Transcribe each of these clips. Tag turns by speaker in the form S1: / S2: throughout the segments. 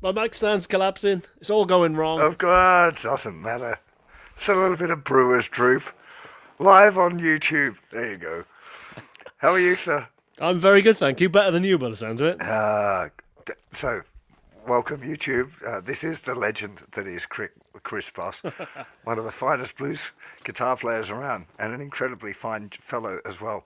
S1: My mic stand's collapsing. It's all going wrong.
S2: Oh God, doesn't matter. It's a little bit of Brewer's Droop. Live on YouTube. There you go. How are you, sir?
S1: I'm very good, thank you. Better than you, by the sounds of it.
S2: So, welcome YouTube. This is the legend that is Chris Boss, one of the finest blues guitar players around, and an incredibly fine fellow as well.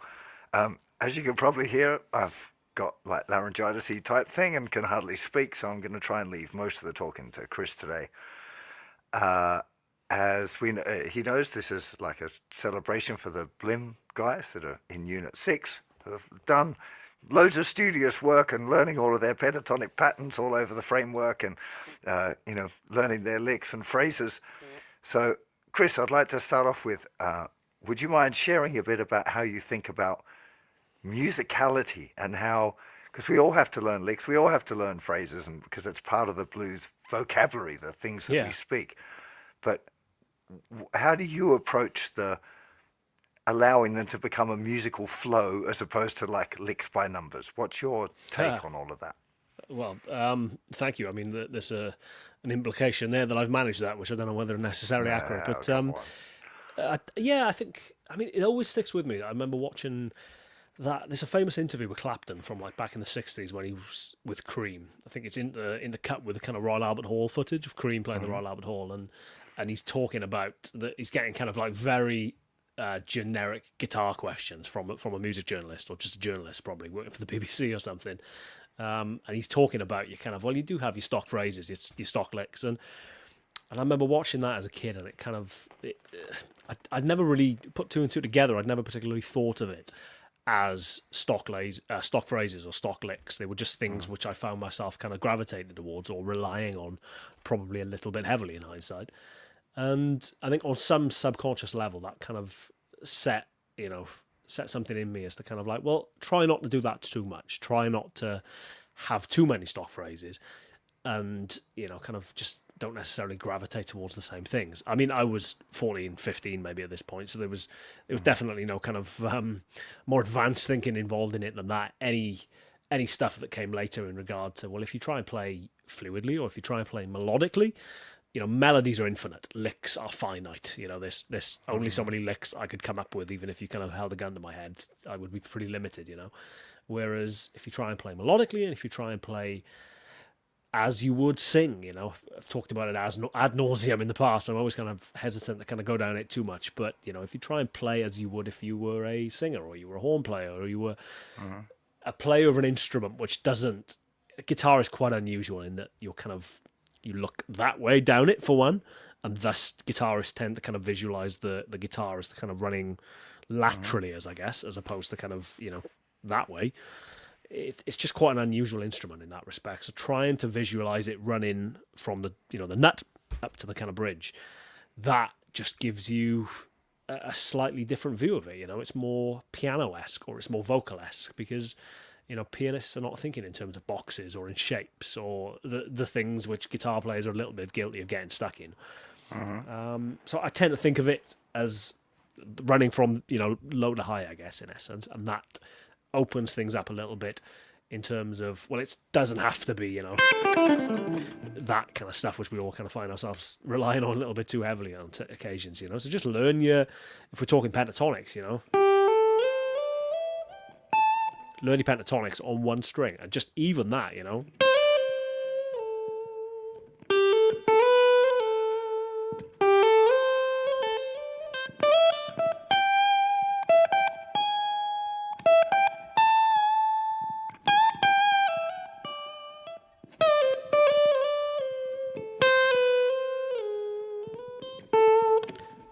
S2: As you can probably hear, I've got like laryngitis type thing and can hardly speak, so I'm going to try and leave most of the talking to Chris today. As we know, he knows, this is like a celebration for the Blim guys that are in Unit 6, who have done loads of studious work and learning all of their pentatonic patterns all over the framework and, learning their licks and phrases. So, Chris, I'd like to start off with, would you mind sharing a bit about how you think about musicality and how, because we all have to learn licks, we all have to learn phrases, and because it's part of the blues vocabulary, the things that we speak. But how do you approach the allowing them to become a musical flow as opposed to like licks by numbers? What's your take on all of that?
S1: Well, thank you. I mean, there's an implication there that I've managed that, which I don't know whether necessarily accurate. But I think, I mean, it always sticks with me. I remember watching that. There's a famous interview with Clapton from like back in the '60s when he was with Cream. I think it's in the cut with the kind of Royal Albert Hall footage of Cream playing the Royal Albert Hall, and he's talking about that he's getting kind of like very generic guitar questions from a music journalist or just a journalist probably working for the BBC or something. And he's talking about you kind of, well, you do have your stock phrases, your stock licks, and I remember watching that as a kid, and it kind of, I'd never really put two and two together. I'd never particularly thought of it as stock phrases or stock licks. They were just things which I found myself kind of gravitating towards or relying on, probably a little bit heavily in hindsight. And I think on some subconscious level, that kind of set something in me as to kind of like, well, try not to do that too much. Try not to have too many stock phrases, and kind of just don't necessarily gravitate towards the same things. I mean, I was 14, 15 maybe at this point, so there was definitely no kind of more advanced thinking involved in it than that. Any stuff that came later in regard to, well, if you try and play fluidly or if you try and play melodically, melodies are infinite, licks are finite. There's only so many licks I could come up with, even if you kind of held a gun to my head, I would be pretty limited, Whereas if you try and play melodically, and if you try and play as you would sing, I've talked about it as ad nauseum in the past. I'm always kind of hesitant to kind of go down it too much, but if you try and play as you would if you were a singer, or you were a horn player, or you were a player of an instrument, which doesn't. Guitar is quite unusual in that you look that way down it for one, and thus guitarists tend to kind of visualize the guitar as kind of running laterally, as opposed to kind of that way. It's just quite an unusual instrument in that respect. So trying to visualize it running from the the nut up to the kind of bridge, that just gives you a slightly different view of it. It's more piano-esque or it's more vocal-esque because pianists are not thinking in terms of boxes or in shapes or the things which guitar players are a little bit guilty of getting stuck in. So I tend to think of it as running from low to high, I guess, in essence, and that opens things up a little bit in terms of, well, it doesn't have to be that kind of stuff which we all kind of find ourselves relying on a little bit too heavily on occasions. So just learn if we're talking pentatonics, learn your pentatonics on one string, and just even that,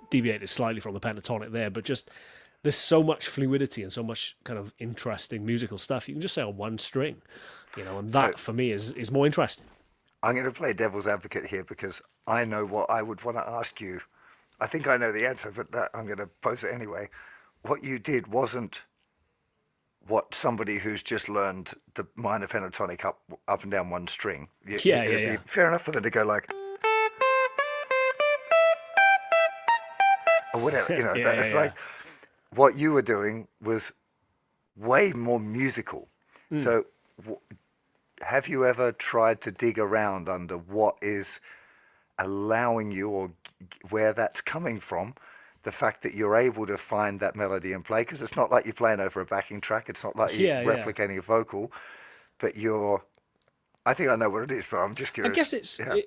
S1: deviated slightly from the pentatonic there, but just there's so much fluidity and so much kind of interesting musical stuff you can just say on one string, and that for me is more interesting.
S2: I'm going to play devil's advocate here because I know what I would want to ask you. I think I know the answer, but I'm going to pose it anyway. What you did wasn't what somebody who's just learned the minor pentatonic up and down one string. It'd be fair enough for them to go like, or whatever, it's like what you were doing was way more musical. So have you ever tried to dig around under what is allowing you, or where that's coming from, the fact that you're able to find that melody and play? Because it's not like you're playing over a backing track, it's not like you're
S1: Yeah, yeah.
S2: replicating a vocal, but you're, I think I know what it is, but I'm just
S1: I
S2: curious.
S1: guess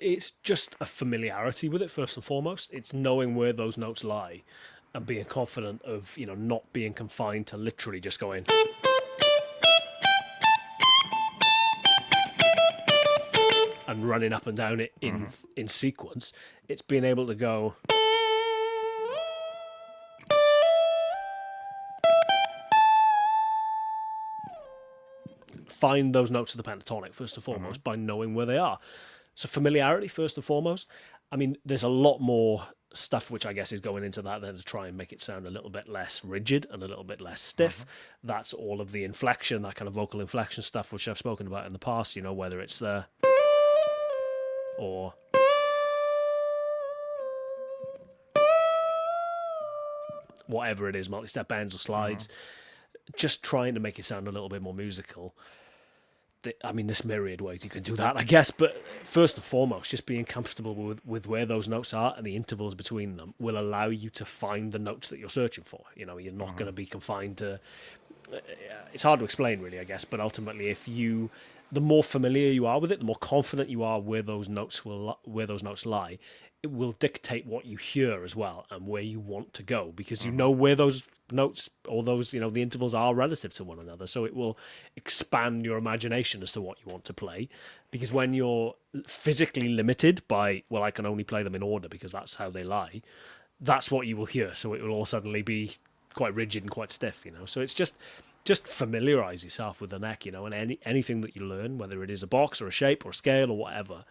S1: it's just a familiarity with it first and foremost. It's knowing where those notes lie, and being confident of not being confined to literally just going and running up and down it in sequence. It's being able to go. Find those notes of the pentatonic first and foremost by knowing where they are. So familiarity first and foremost. I mean, there's a lot more stuff which I guess is going into that then to try and make it sound a little bit less rigid and a little bit less stiff. That's all of the inflection, that kind of vocal inflection stuff, which I've spoken about in the past, whether it's the or whatever it is, multi-step bends or slides, just trying to make it sound a little bit more musical. I mean, there's myriad ways you can do that, I guess, but first and foremost, just being comfortable with where those notes are and the intervals between them will allow you to find the notes that you're searching for. You're not going to be confined to... It's hard to explain, really, I guess, but ultimately, the more familiar you are with it, the more confident you are where those notes lie, it will dictate what you hear as well and where you want to go, because you know where those notes or those the intervals are relative to one another, so it will expand your imagination as to what you want to play. Because when you're physically limited by, well, I can only play them in order because that's how they lie, that's what you will hear, so it will all suddenly be quite rigid and quite stiff. So it's just familiarize yourself with the neck, and anything that you learn, whether it is a box or a shape or a scale or whatever,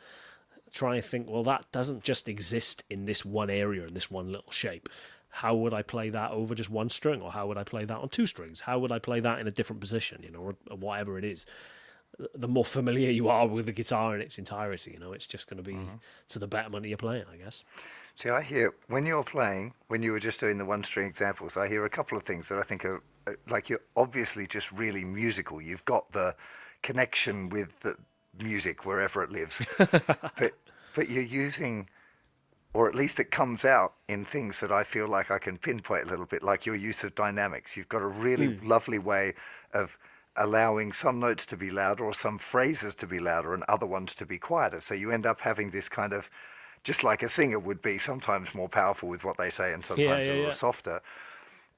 S1: try and think, well, that doesn't just exist in this one area, in this one little shape. How would I play that over just one string? Or how would I play that on two strings? How would I play that in a different position, or whatever it is? The more familiar you are with the guitar in its entirety, it's just going to be to the betterment of your playing, I guess.
S2: See, I hear, when you're playing, when you were just doing the one-string examples, I hear a couple of things that I think are, like, you're obviously just really musical. You've got the connection with the music wherever it lives. but you're using, or at least it comes out in things that I feel like I can pinpoint a little bit, like your use of dynamics. You've got a really lovely way of allowing some notes to be louder or some phrases to be louder and other ones to be quieter. So you end up having this kind of, just like a singer would be sometimes more powerful with what they say and sometimes a little softer.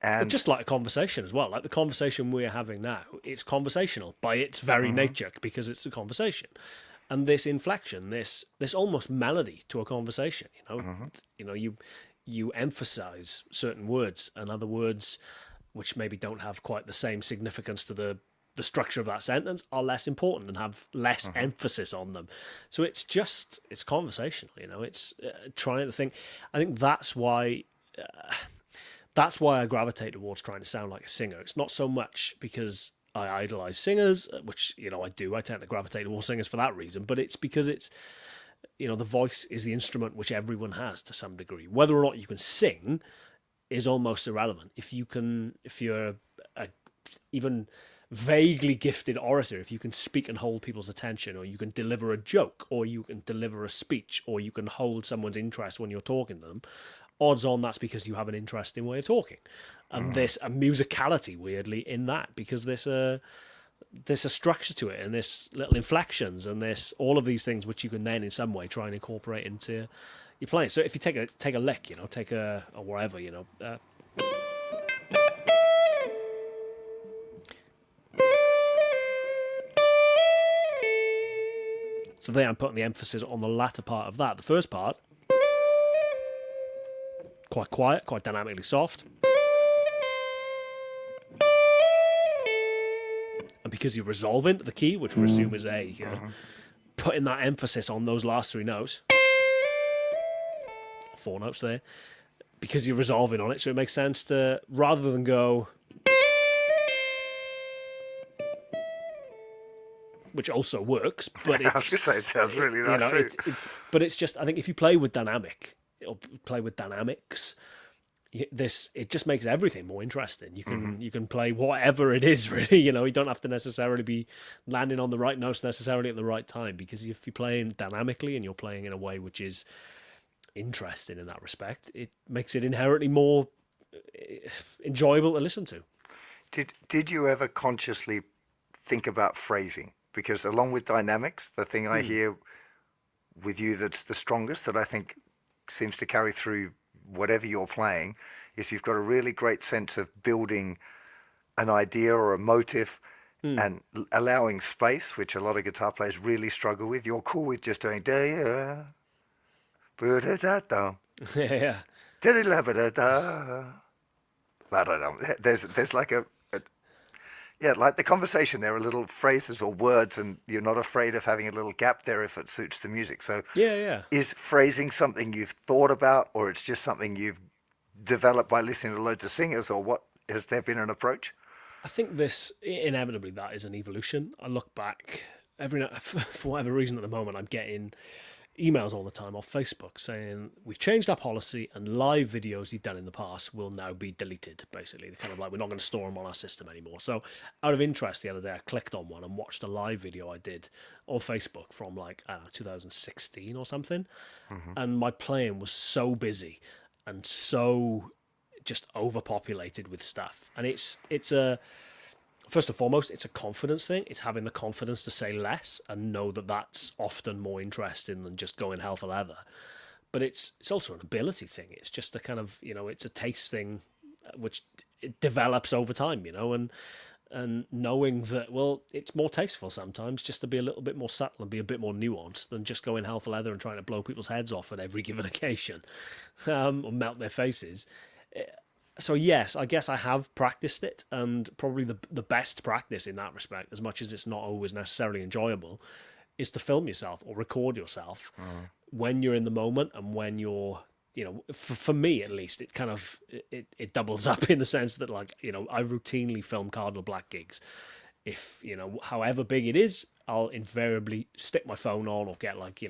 S2: And
S1: but just like a conversation as well, like the conversation we're having now, it's conversational by its very nature because it's a conversation. And this inflection, this almost melody to a conversation, you emphasize certain words, and other words which maybe don't have quite the same significance to the structure of that sentence are less important and have less emphasis on them. So it's conversational, it's trying to think. I think that's why I gravitate towards trying to sound like a singer. It's not so much because I idolize singers, which, I do. I tend to gravitate towards singers for that reason, but it's because it's, the voice is the instrument which everyone has to some degree. Whether or not you can sing is almost irrelevant. If you're a even vaguely gifted orator, if you can speak and hold people's attention, or you can deliver a joke, or you can deliver a speech, or you can hold someone's interest when you're talking to them, odds on that's because you have an interesting way of talking. And there's a musicality, weirdly, in that, because there's a structure to it, and there's little inflections, and there's all of these things which you can then in some way try and incorporate into your playing. So if you take a lick, or wherever, so there I'm putting the emphasis on the latter part of that. The first part, quite quiet, quite dynamically soft. And because you're resolving the key, which we assume is A here, putting that emphasis on those last three notes, 4 notes there, because you're resolving on it, so it makes sense to, rather than go, which also works, but
S2: I was going to say, it sounds really nice too.
S1: But it's just, I think if you play with dynamics, it just makes everything more interesting. You can play whatever it is, really. You don't have to necessarily be landing on the right notes necessarily at the right time, because if you're playing dynamically and you're playing in a way which is interesting in that respect, it makes it inherently more enjoyable to listen to.
S2: Did you ever consciously think about phrasing? Because along with dynamics, the thing I hear with you that's the strongest, that I think seems to carry through whatever you're playing, is you've got a really great sense of building an idea or a motive and allowing space, which a lot of guitar players really struggle with. You're cool with just doing da da da da
S1: Yeah.
S2: da da. I don't know. There's like yeah, like the conversation. There are little phrases or words, and you're not afraid of having a little gap there if it suits the music. So
S1: Yeah.
S2: is phrasing something you've thought about, or it's just something you've developed by listening to loads of singers, or what? Has there been an approach?
S1: I think this, inevitably, that is an evolution. I look back every night, for whatever reason at the moment, I'm getting emails all the time off Facebook saying, we've changed our policy and live videos you've done in the past will now be deleted, basically. They're kind of like, we're not going to store them on our system anymore. So out of interest, the other day, I clicked on one and watched a live video I did on Facebook from like, I don't know, 2016 or something. And my playing was so busy and so just overpopulated with stuff. And it's a... First and foremost, it's a confidence thing. It's having the confidence to say less and know that that's often more interesting than just going hell for leather. But it's also an ability thing. It's just a kind of, it's a taste thing, which it develops over time, and knowing that, well, it's more tasteful sometimes just to be a little bit more subtle and be a bit more nuanced than just going hell for leather and trying to blow people's heads off at every given occasion, or melt their faces. So yes, I guess I have practiced it, and probably the best practice in that respect, as much as it's not always necessarily enjoyable, is to film yourself or record yourself when you're in the moment, and when you're, for me at least, it kind of it doubles up in the sense that, like, I routinely film Cardinal Black gigs. If however big it is, I'll invariably stick my phone on, or get like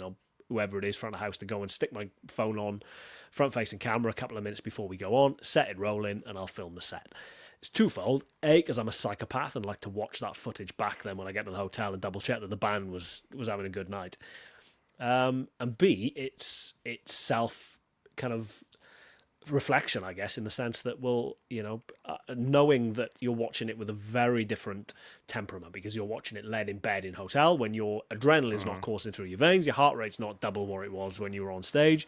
S1: whoever it is front of the house to go and stick my phone on, front-facing camera, a couple of minutes before we go on, set it rolling, and I'll film the set. It's twofold. A, because I'm a psychopath and like to watch that footage back then when I get to the hotel and double-check that the band was having a good night. And B, it's self kind of reflection, I guess, in the sense that, well, knowing that you're watching it with a very different temperament, because you're watching it led in bed in hotel, when your adrenaline's not coursing through your veins, your heart rate's not double what it was when you were on stage.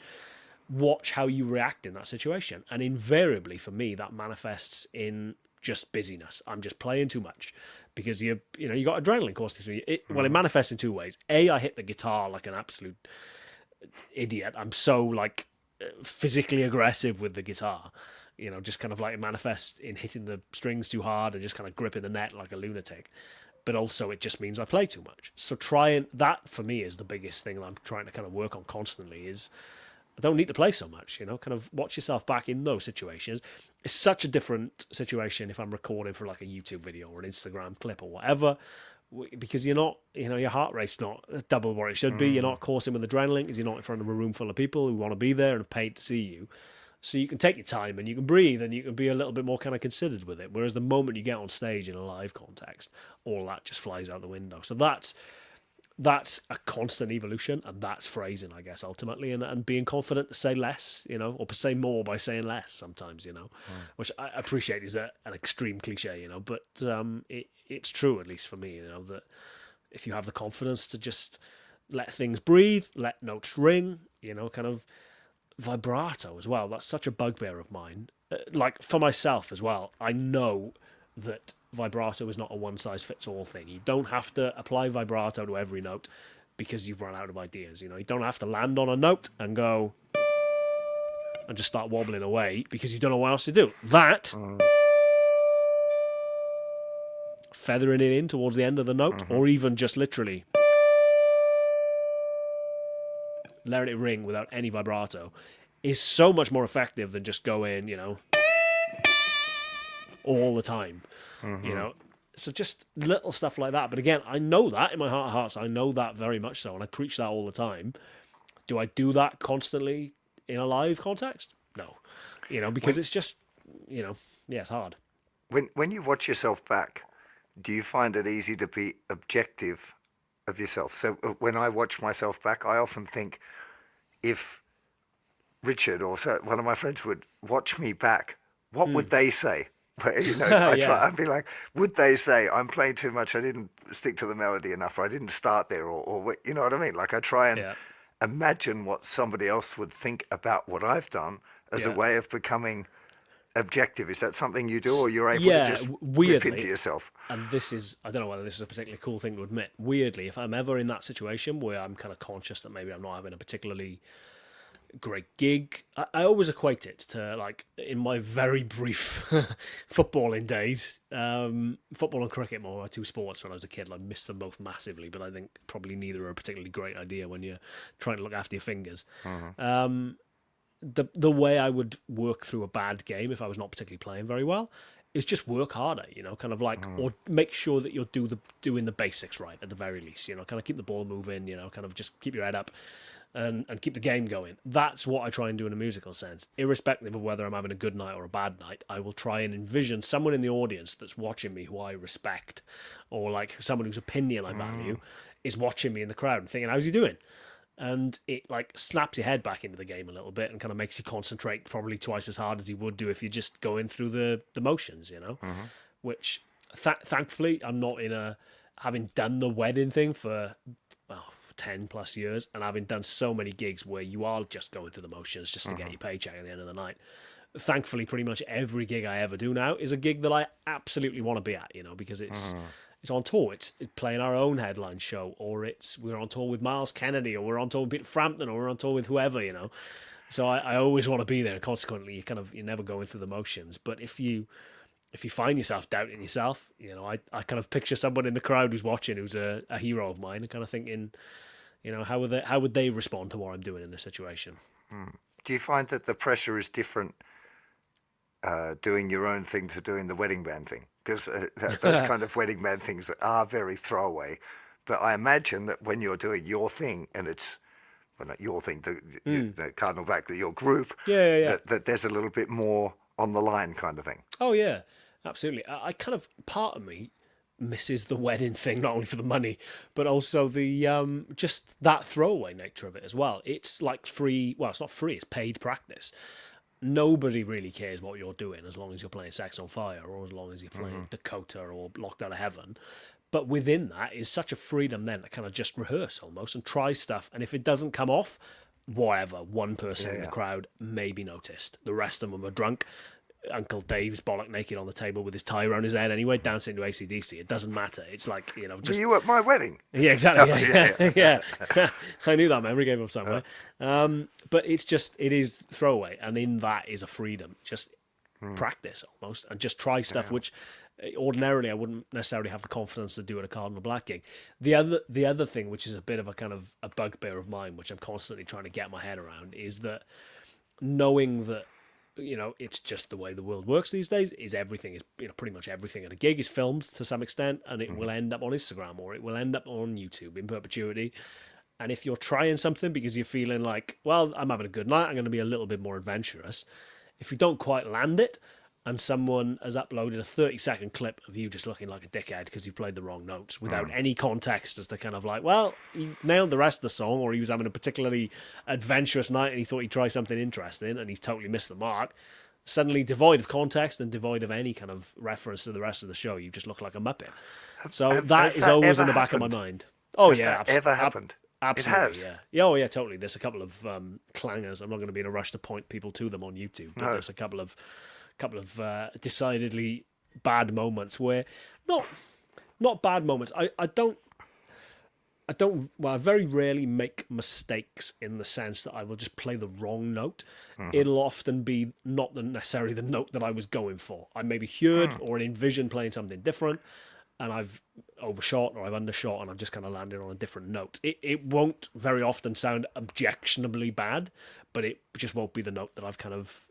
S1: Watch how you react in that situation, and invariably for me that manifests in just busyness. I'm just playing too much, because you got adrenaline coursing through you. Well, it manifests in two ways. A, I hit the guitar like an absolute idiot. I'm so like physically aggressive with the guitar, just kind of like it manifests in hitting the strings too hard and just kind of gripping the net like a lunatic. But also it just means I play too much. So that for me is the biggest thing that I'm trying to kind of work on constantly, is I don't need to play so much, kind of watch yourself back in those situations. It's such a different situation if I'm recording for like a YouTube video or an Instagram clip or whatever, because you're not, your heart rate's not double what it should be. You're not coursing with adrenaline because you're not in front of a room full of people who want to be there and have paid to see you. So you can take your time and you can breathe and you can be a little bit more kind of considered with it. Whereas the moment you get on stage in a live context, all that just flies out the window. So that's a constant evolution, and that's phrasing, I guess, ultimately, and being confident to say less, or to say more by saying less sometimes, which I appreciate is an extreme cliche, but it's true, at least for me, that if you have the confidence to just let things breathe, let notes ring, kind of vibrato as well. That's such a bugbear of mine. Like for myself as well, I know that vibrato is not a one-size-fits-all thing. You don't have to apply vibrato to every note because you've run out of ideas. You don't have to land on a note and go and just start wobbling away because you don't know what else to do. That, feathering it in towards the end of the note, or even just literally letting it ring without any vibrato, is so much more effective than just going, all the time, so just little stuff like that. But again, I know that in my heart of hearts, I know that very much so, and I preach that all the time. Do I do that constantly in a live context? no, because it's just, yeah, it's hard.
S2: When you watch yourself back, do you find it easy to be objective of yourself? So when I watch myself back, I often think if Richard or one of my friends would watch me back, what would they say?
S1: Yeah.
S2: I'd be like, would they say I'm playing too much? I didn't stick to the melody enough, or I didn't start there, or you know what I mean? Like I try and
S1: Yeah.
S2: imagine what somebody else would think about what I've done as a
S1: Yeah.
S2: way of becoming objective. Is that something you do, or you're able to
S1: Yeah,
S2: just rip into
S1: weirdly,
S2: yourself?
S1: and I don't know whether this is a particularly cool thing to admit. Weirdly, if I'm ever in that situation where I'm kind of conscious that maybe I'm not having a particularly great gig, I always equate it to, like, in my very brief footballing days, football and cricket, more my two sports when I was a kid. I missed them both massively, but I think probably neither are a particularly great idea when you're trying to look after your fingers. The way I would work through a bad game if I was not particularly playing very well is just work harder, kind of like, or make sure that you're doing the basics right at the very least, kind of keep the ball moving, kind of just keep your head up and keep the game going. That's what I try and do in a musical sense. Irrespective of whether I'm having a good night or a bad night, I will try and envision someone in the audience that's watching me who I respect, or like someone whose opinion I value is watching me in the crowd and thinking, how's he doing? And it like snaps your head back into the game a little bit and kind of makes you concentrate probably twice as hard as you would do if you're just going through the motions, which thankfully I'm not having done the wedding thing for 10 plus years, and having done so many gigs where you are just going through the motions just to get your paycheck at the end of the night. Thankfully, pretty much every gig I ever do now is a gig that I absolutely want to be at, because it's on tour. It's playing our own headline show, or we're on tour with Miles Kennedy, or we're on tour with Peter Frampton, or we're on tour with whoever, So I always want to be there. Consequently, you're never going through the motions. But if you find yourself doubting yourself, I kind of picture someone in the crowd who's watching, who's a hero of mine, and kind of thinking, how would they respond to what I'm doing in this situation?
S2: Do you find that the pressure is different doing your own thing to doing the wedding band thing? Because those kind of wedding band things are very throwaway. But I imagine that when you're doing your thing, and it's, well, not your thing, the Cardinal Black, your group,
S1: Yeah.
S2: that there's a little bit more on the line kind of thing.
S1: Oh, yeah, absolutely. I kind of, part of me misses the wedding thing, not only for the money, but also the just that throwaway nature of it as well. It's like free, well, it's not free, it's paid practice. Nobody really cares what you're doing as long as you're playing Sex on Fire, or as long as you're playing Dakota or Locked Out of Heaven. But within that is such a freedom then to kind of just rehearse almost and try stuff. And if it doesn't come off, whatever, one person in the crowd may be noticed. The rest of them are drunk. Uncle Dave's bollock naked on the table with his tie around his head anyway, dancing to AC/DC. It doesn't matter. It's like, just...
S2: Were you at my wedding?
S1: Yeah, exactly. Yeah. I knew that memory came up somewhere. But it is throwaway. And in that is a freedom. Just practice almost and just try stuff which ordinarily I wouldn't necessarily have the confidence to do at a Cardinal Black gig. The other thing, which is a bit of a kind of a bugbear of mine, which I'm constantly trying to get my head around, is that knowing that it's just the way the world works these days, is everything is, pretty much everything at a gig is filmed to some extent, and it will end up on Instagram, or it will end up on YouTube in perpetuity. And if you're trying something because you're feeling like, well, I'm having a good night, I'm going to be a little bit more adventurous, if you don't quite land it, and someone has uploaded a 30-second clip of you just looking like a dickhead because you played the wrong notes without any context as to kind of like, well, he nailed the rest of the song, or he was having a particularly adventurous night and he thought he'd try something interesting and he's totally missed the mark. Suddenly devoid of context and devoid of any kind of reference to the rest of the show, you just look like a muppet. So that is always in the back of my mind. Oh, yeah.
S2: Has that ever happened?
S1: Absolutely,
S2: it has.
S1: Yeah. Oh, yeah, totally. There's a couple of clangers. I'm not going to be in a rush to point people to them on YouTube, but there's a couple of decidedly bad moments where not bad moments. I very rarely make mistakes in the sense that I will just play the wrong note. It'll often be not necessarily the note that I was going for. I maybe heard or envisioned playing something different, and I've overshot or I've undershot, and I've just kind of landed on a different note. It won't very often sound objectionably bad, but it just won't be the note that I've kind of,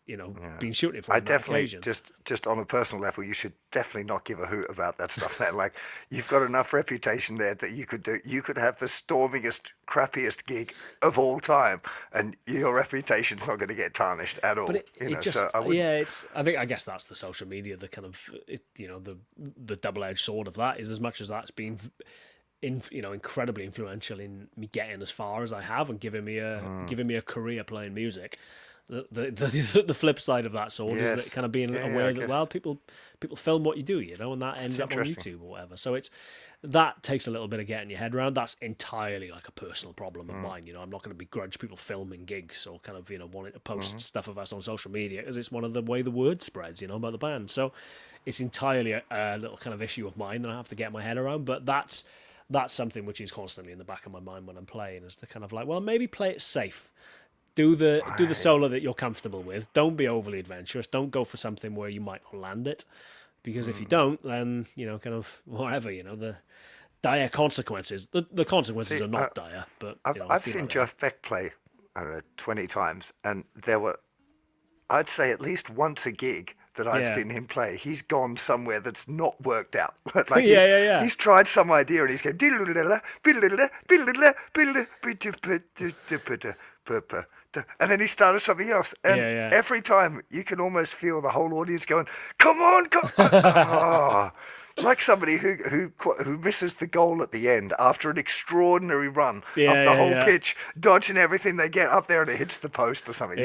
S1: been shooting for
S2: I
S1: on that
S2: definitely
S1: occasion.
S2: just on a personal level, you should definitely not give a hoot about that stuff. Man. Like you've got enough reputation there that you could have the stormiest, crappiest gig of all time, and your reputation's not going to get tarnished at all.
S1: But it
S2: So
S1: just,
S2: I wouldn't.
S1: I guess that's the social media, the kind of, the double-edged sword of that is, as much as that's been incredibly influential in me getting as far as I have and giving me a career playing music. The flip side of that sword is that kind of being aware that, well, people film what you do, and that ends up on YouTube or whatever. So that takes a little bit of getting your head around. That's entirely like a personal problem of mine. I'm not going to begrudge people filming gigs or kind of wanting to post stuff of us on social media, because it's one of the way the word spreads, about the band. So it's entirely a little kind of issue of mine that I have to get my head around. But that's something which is constantly in the back of my mind when I'm playing, is to kind of like, well, maybe play it safe. Do the solo that you're comfortable with. Don't be overly adventurous. Don't go for something where you might not land it, because if you don't, then kind of whatever. The dire consequences. The consequences are not dire, but
S2: I've seen Jeff Beck play, I don't know, 20 times, and there were, I'd say at least once a gig that I've seen him play, he's gone somewhere that's not worked out. Like he's tried some idea and he's going and then he started something else. And every time you can almost feel the whole audience going, come on, come on. Oh, like somebody who misses the goal at the end after an extraordinary run up the whole pitch, dodging everything they get up there and it hits the post or something.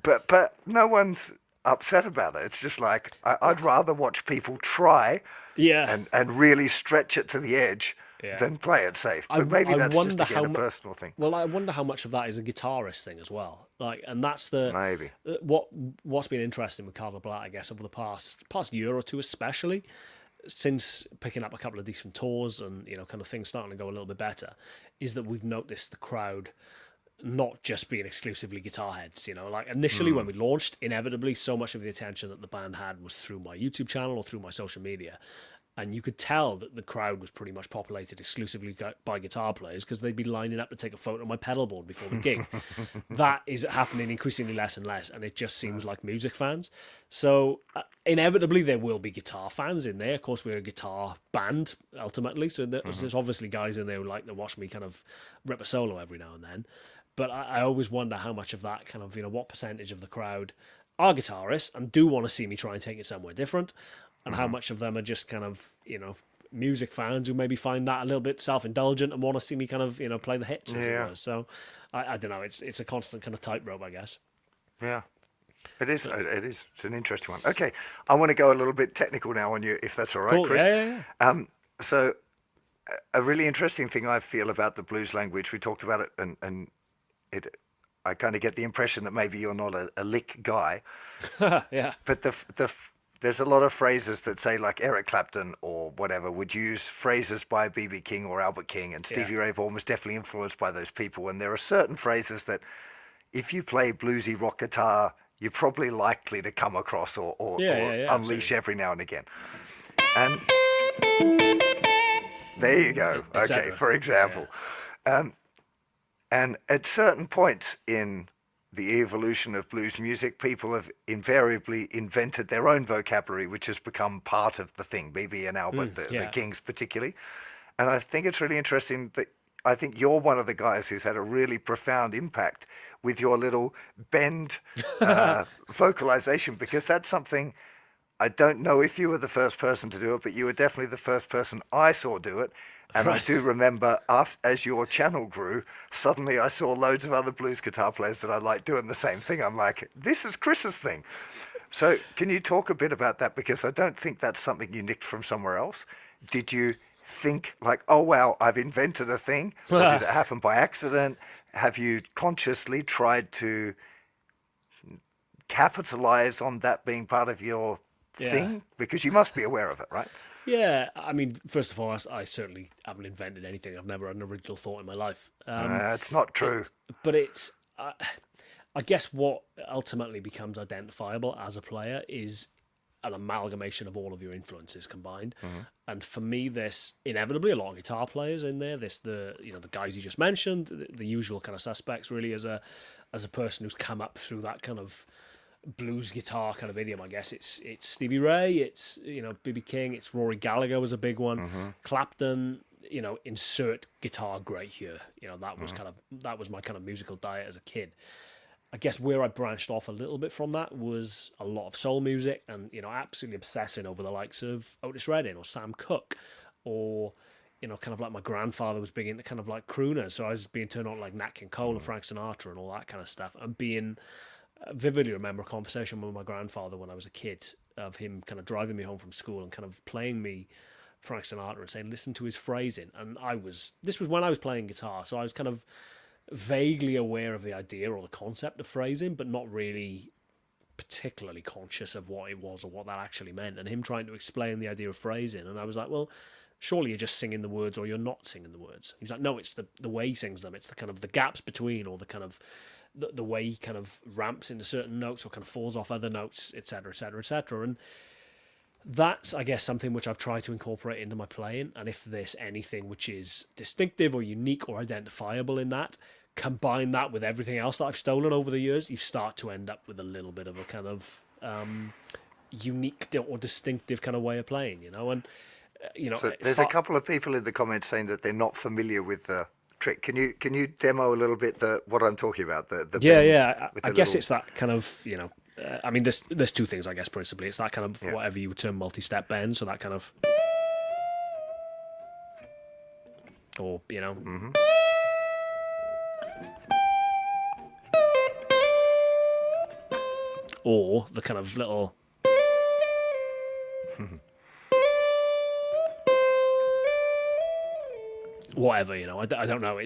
S2: But no one's upset about it. It's just like, I'd rather watch people try and really stretch it to the edge than play it safe. But maybe that's just again a personal thing.
S1: Well, I wonder how much of that is a guitarist thing as well. And that's
S2: maybe
S1: what's been interesting with Cardinal Blatt, I guess, over the past year or two, especially since picking up a couple of decent tours and kind of things starting to go a little bit better, is that we've noticed the crowd not just being exclusively guitar heads. Like initially when we launched, inevitably so much of the attention that the band had was through my YouTube channel or through my social media. And you could tell that the crowd was pretty much populated exclusively by guitar players, because they'd be lining up to take a photo of my pedal board before the gig. That is happening increasingly less and less, and it just seems like music fans. So inevitably there will be guitar fans in there. Of course, we're a guitar band, ultimately, so there's obviously guys in there who like to watch me kind of rip a solo every now and then. But I always wonder how much of that kind of, what percentage of the crowd are guitarists and do want to see me try and take it somewhere different, and how much of them are just kind of, music fans who maybe find that a little bit self-indulgent and want to see me kind of, play the hits, as it were. So I don't know. It's a constant kind of tightrope, I guess.
S2: Yeah, it is. It's an interesting one. Okay, I want to go a little bit technical now on you, if that's all right,
S1: cool.
S2: Chris.
S1: Yeah.
S2: So a really interesting thing I feel about the blues language, we talked about it, and I kind of get the impression that maybe you're not a lick guy.
S1: Yeah.
S2: But there's a lot of phrases that say, like Eric Clapton or whatever would use phrases by B.B. King or Albert King, and Stevie Ray Vaughan was definitely influenced by those people. And there are certain phrases that if you play bluesy rock guitar, you're probably likely to come across or unleash
S1: absolutely.
S2: every now and again. And there you go. Okay, for example. And at certain points in the evolution of blues music, people have invariably invented their own vocabulary, which has become part of the thing, B.B. and Albert, the Kings particularly. And I think it's really interesting that I think you're one of the guys who's had a really profound impact with your little bend vocalization, because that's something, I don't know if you were the first person to do it, but you were definitely the first person I saw do it. And I do remember, as your channel grew, suddenly I saw loads of other blues guitar players that I liked doing the same thing. I'm like, this is Chris's thing. So can you talk a bit about that? Because I don't think that's something you nicked from somewhere else. Did you think like, oh, wow, I've invented a thing? Or did it happen by accident? Have you consciously tried to capitalize on that being part of your thing? Because you must be aware of it, right?
S1: Yeah, I mean, first of all, I certainly haven't invented anything. I've never had an original thought in my life.
S2: It's not true.
S1: But it's, I guess what ultimately becomes identifiable as a player is an amalgamation of all of your influences combined. And for me, there's inevitably a lot of guitar players in there. There's the guys you just mentioned, the usual kind of suspects. Really, as a person who's come up through that kind of blues guitar kind of idiom, I guess it's Stevie Ray, it's B.B. King, it's Rory Gallagher was a big one, Clapton. Insert guitar great here. That was my kind of musical diet as a kid. I guess where I branched off a little bit from that was a lot of soul music and, absolutely obsessing over the likes of Otis Redding or Sam Cooke or, kind of like my grandfather was big into kind of like crooners. So I was being turned on like Nat King Cole and Frank Sinatra and all that kind of stuff. And vividly remember a conversation with my grandfather when I was a kid of him kind of driving me home from school and kind of playing me Frank Sinatra and saying, listen to his phrasing. And this was when I was playing guitar. So I was kind of vaguely aware of the idea or the concept of phrasing, but not really particularly conscious of what it was or what that actually meant. And him trying to explain the idea of phrasing, and I was like, well, surely you're just singing the words or you're not singing the words. He's like, no, it's the way he sings them. It's the kind of the gaps between, or the kind of the way he kind of ramps into certain notes or kind of falls off other notes, etc., etc., etc. And that's, I guess, something which I've tried to incorporate into my playing. And if there's anything which is distinctive or unique or identifiable in that, combine that with everything else that I've stolen over the years, you start to end up with a little bit of a kind of unique or distinctive kind of way of playing, And,
S2: so there's a couple of people in the comments saying that they're not familiar with the trick. Can you demo a little bit what I'm talking about? The
S1: yeah. I guess it's that kind of, I mean, there's two things, I guess, principally. It's that kind of whatever you would term multi-step bend, so that kind of, or or the kind of little whatever, I don't know.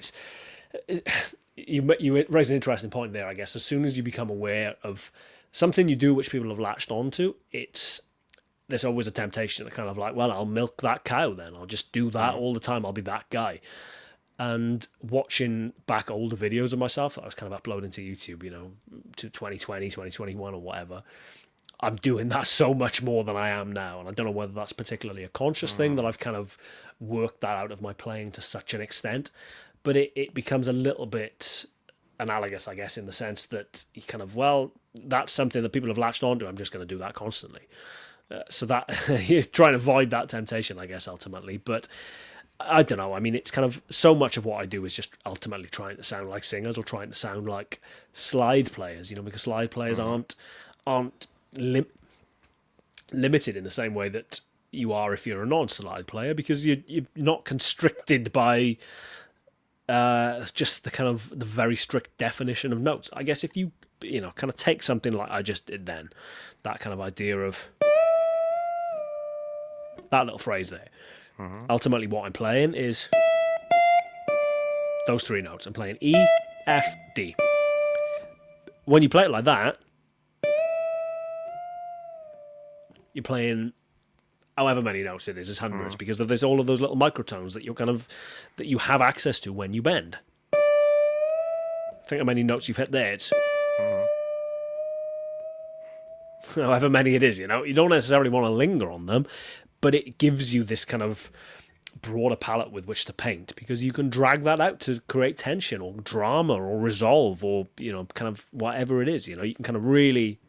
S1: You raise an interesting point there, I guess. As soon as you become aware of something you do which people have latched onto, there's always a temptation to kind of like, well, I'll milk that cow then. I'll just do that all the time. I'll be that guy. And watching back older videos of myself that I was kind of uploading to YouTube, to 2020, 2021 or whatever, I'm doing that so much more than I am now. And I don't know whether that's particularly a conscious thing that I've kind of worked that out of my playing to such an extent. But it becomes a little bit analogous, I guess, in the sense that you kind of, well, that's something that people have latched onto. I'm just going to do that constantly. So that you're trying to avoid that temptation, I guess, ultimately. But I don't know. I mean, it's kind of so much of what I do is just ultimately trying to sound like singers or trying to sound like slide players, because slide players aren't limited in the same way that you are if you're a non-slide player, because you're not constricted by just the kind of the very strict definition of notes. I guess if you kind of take something like I just did then, that kind of idea of that little phrase there. Ultimately, what I'm playing is those three notes. I'm playing E, F, D. When you play it like that, you're playing however many notes it is, it's hundreds, because there's all of those little microtones that that you have access to when you bend. Think how many notes you've hit there. It's however many it is, you don't necessarily want to linger on them, but it gives you this kind of broader palette with which to paint, because you can drag that out to create tension or drama or resolve or, kind of whatever it is, you can kind of really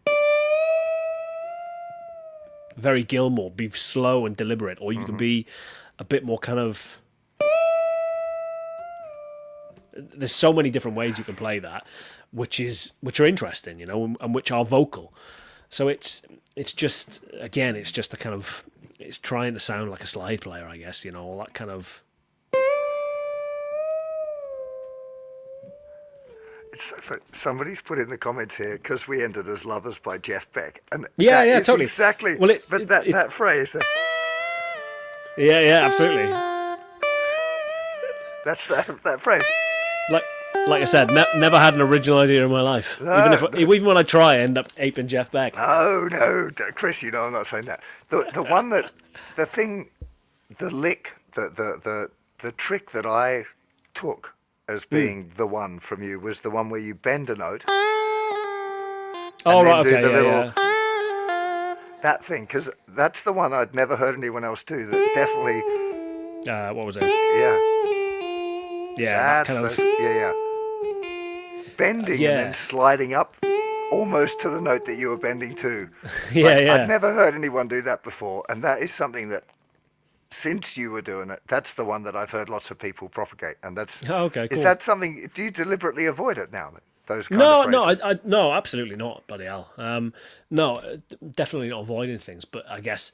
S1: very Gilmore, be slow and deliberate, or you can be a bit more kind of, there's so many different ways you can play that, which are interesting, and which are vocal. So it's just, again, it's just a kind of, it's trying to sound like a slide player, I guess, all that kind of.
S2: Somebody's put in the comments here, because we ended as lovers by Jeff Beck, and
S1: yeah, totally,
S2: exactly.
S1: Well,
S2: that phrase.
S1: Yeah, absolutely.
S2: That's that phrase.
S1: Like I said, never had an original idea in my life. No, even when I try, I end up aping Jeff Beck.
S2: No, Chris, I'm not saying that. The one that, the lick, the trick that I took as being the one from you was the one where you bend a note.
S1: Oh, right, okay, yeah.
S2: That thing, because that's the one I'd never heard anyone else do. That definitely,
S1: What was it?
S2: yeah,
S1: Yeah, that
S2: that's
S1: kind
S2: the,
S1: of.
S2: yeah, yeah. Bending and then
S1: Yeah,
S2: sliding up almost to the note that you were bending to.
S1: yeah,
S2: Like, I'd
S1: yeah.
S2: never heard anyone do that before, and that is something that, since you were doing it, that's the one that I've heard lots of people propagate. And that's,
S1: Oh, okay,
S2: is
S1: cool.
S2: that something, do you deliberately avoid it now, those kind of
S1: No, no,
S2: phrases?
S1: no, absolutely not, bloody hell. No, definitely not avoiding things, but I guess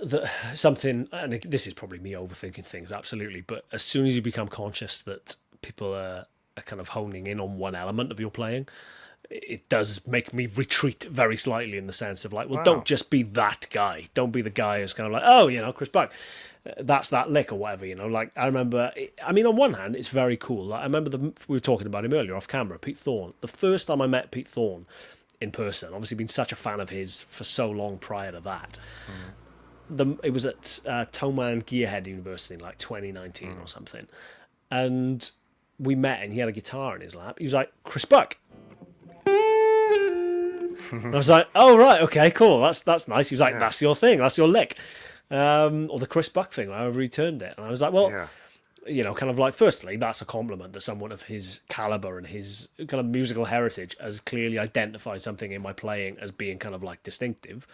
S1: that something, and this is probably me overthinking things, absolutely. But as soon as you become conscious that people are kind of honing in on one element of your playing, it does make me retreat very slightly in the sense of like, well, don't
S2: Wow.
S1: just be that guy. Don't be the guy who's kind of like, oh, Chris Buck, that's that lick or whatever. Like I remember, I mean, on one hand, it's very cool. Like, I remember we were talking about him earlier off camera, Pete Thorne. The first time I met Pete Thorne in person, obviously been such a fan of his for so long prior to that.
S2: Mm.
S1: It was at Toman Gearhead University in like 2019 or something, and we met and he had a guitar in his lap. He was like, Chris Buck. And I was like, oh, right, okay, cool, that's nice. He was like,
S2: Yeah.
S1: that's your thing, that's your lick. Or the Chris Buck thing, however he turned it. And I was like, well,
S2: Yeah.
S1: kind of like, firstly, that's a compliment that someone of his caliber and his kind of musical heritage has clearly identified something in my playing as being kind of like distinctive.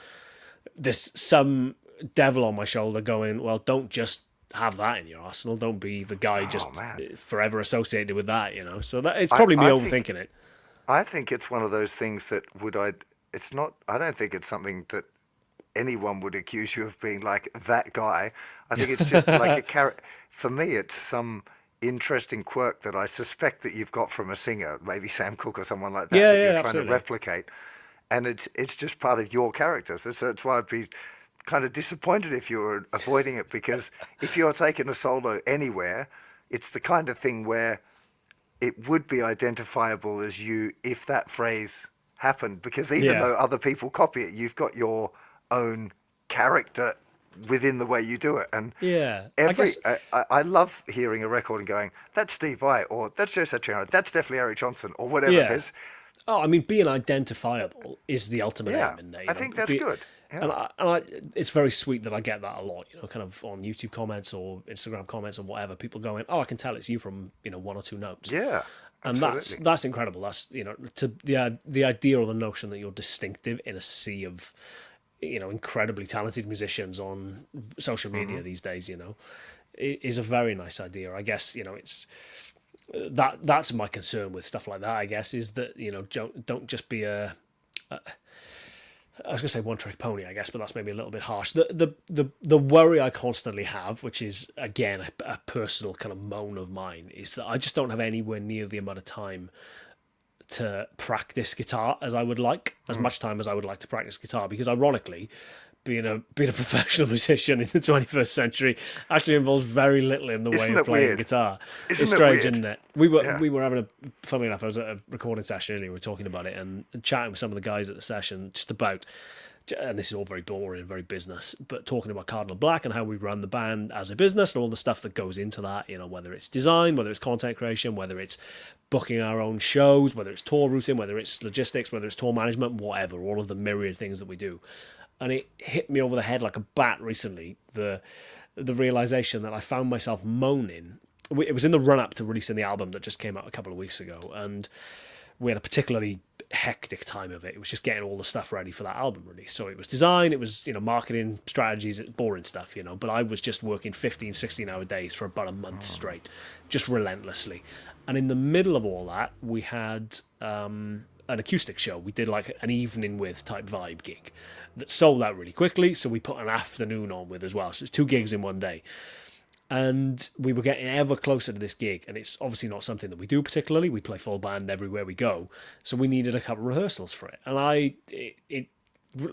S1: There's some devil on my shoulder going, well, don't just have that in your arsenal. Don't be the guy
S2: Oh
S1: just
S2: man.
S1: forever associated with that, So that it's
S2: I,
S1: probably me
S2: I think
S1: overthinking it.
S2: I think it's one of those things that it's not, I don't think it's something that anyone would accuse you of being like that guy. I think it's just like a character. For me, it's some interesting quirk that I suspect that you've got from a singer, maybe Sam Cooke or someone like that,
S1: Yeah,
S2: that you're
S1: yeah,
S2: trying to
S1: absolutely.
S2: replicate. And it's just part of your character. So that's why I'd be kind of disappointed if you were avoiding it, because if you're taking a solo anywhere, it's the kind of thing where it would be identifiable as you if that phrase happened, because even
S1: Yeah,
S2: though other people copy it, you've got your own character within the way you do it. And
S1: yeah. I
S2: every
S1: guess.
S2: I love hearing a record and going, that's Steve Vai, or that's Joe Satriano, that's definitely Eric Johnson, or whatever.
S1: Yeah.
S2: There's,
S1: Oh, I mean, being identifiable is the ultimate
S2: yeah,
S1: aim in there.
S2: I think that's good.
S1: And,
S2: Yeah,
S1: it's very sweet that I get that a lot. Kind of on YouTube comments or Instagram comments or whatever. People going, "Oh, I can tell it's you from one or two notes."
S2: yeah,
S1: And
S2: absolutely.
S1: that's incredible. That's to the idea or the notion that you're distinctive in a sea of incredibly talented musicians on social media these days. Is a very nice idea. I guess it's that's my concern with stuff like that. I guess is that don't just be I was going to say one trick pony, I guess, but that's maybe a little bit harsh. The worry I constantly have, which is again a personal kind of moan of mine, is that I just don't have anywhere near the amount of time to practice guitar as I would like, as much time as I would like to practice guitar. Because ironically, being a professional musician in the 21st century actually involves very little in the way
S2: Isn't
S1: of
S2: it
S1: playing
S2: weird?
S1: guitar.
S2: Isn't
S1: It's
S2: it
S1: strange,
S2: weird?
S1: isn't it?
S2: Yeah.
S1: We were having funnily enough, I was at a recording session earlier. We were talking about it and chatting with some of the guys at the session just about. And this is all very boring, very business, but talking about Cardinal Black and how we run the band as a business and all the stuff that goes into that, whether it's design, whether it's content creation, whether it's booking our own shows, whether it's tour routing, whether it's logistics, whether it's tour management, whatever, all of the myriad things that we do. And it hit me over the head like a bat recently, the realization that I found myself moaning. It was in the run-up to releasing the album that just came out a couple of weeks ago, and we had a particularly hectic time of it. It was just getting all the stuff ready for that album release. So it was design, it was marketing strategies, boring stuff, but I was just working 15, 16-hour days for about a month straight, just relentlessly. And in the middle of all that, we had an acoustic show. We did like an evening with type vibe gig that sold out really quickly, so we put an afternoon on with as well. So it's 2 gigs in one day. And we were getting ever closer to this gig, and it's obviously not something that we do particularly. We play full band everywhere we go, so we needed a couple of rehearsals for it. And it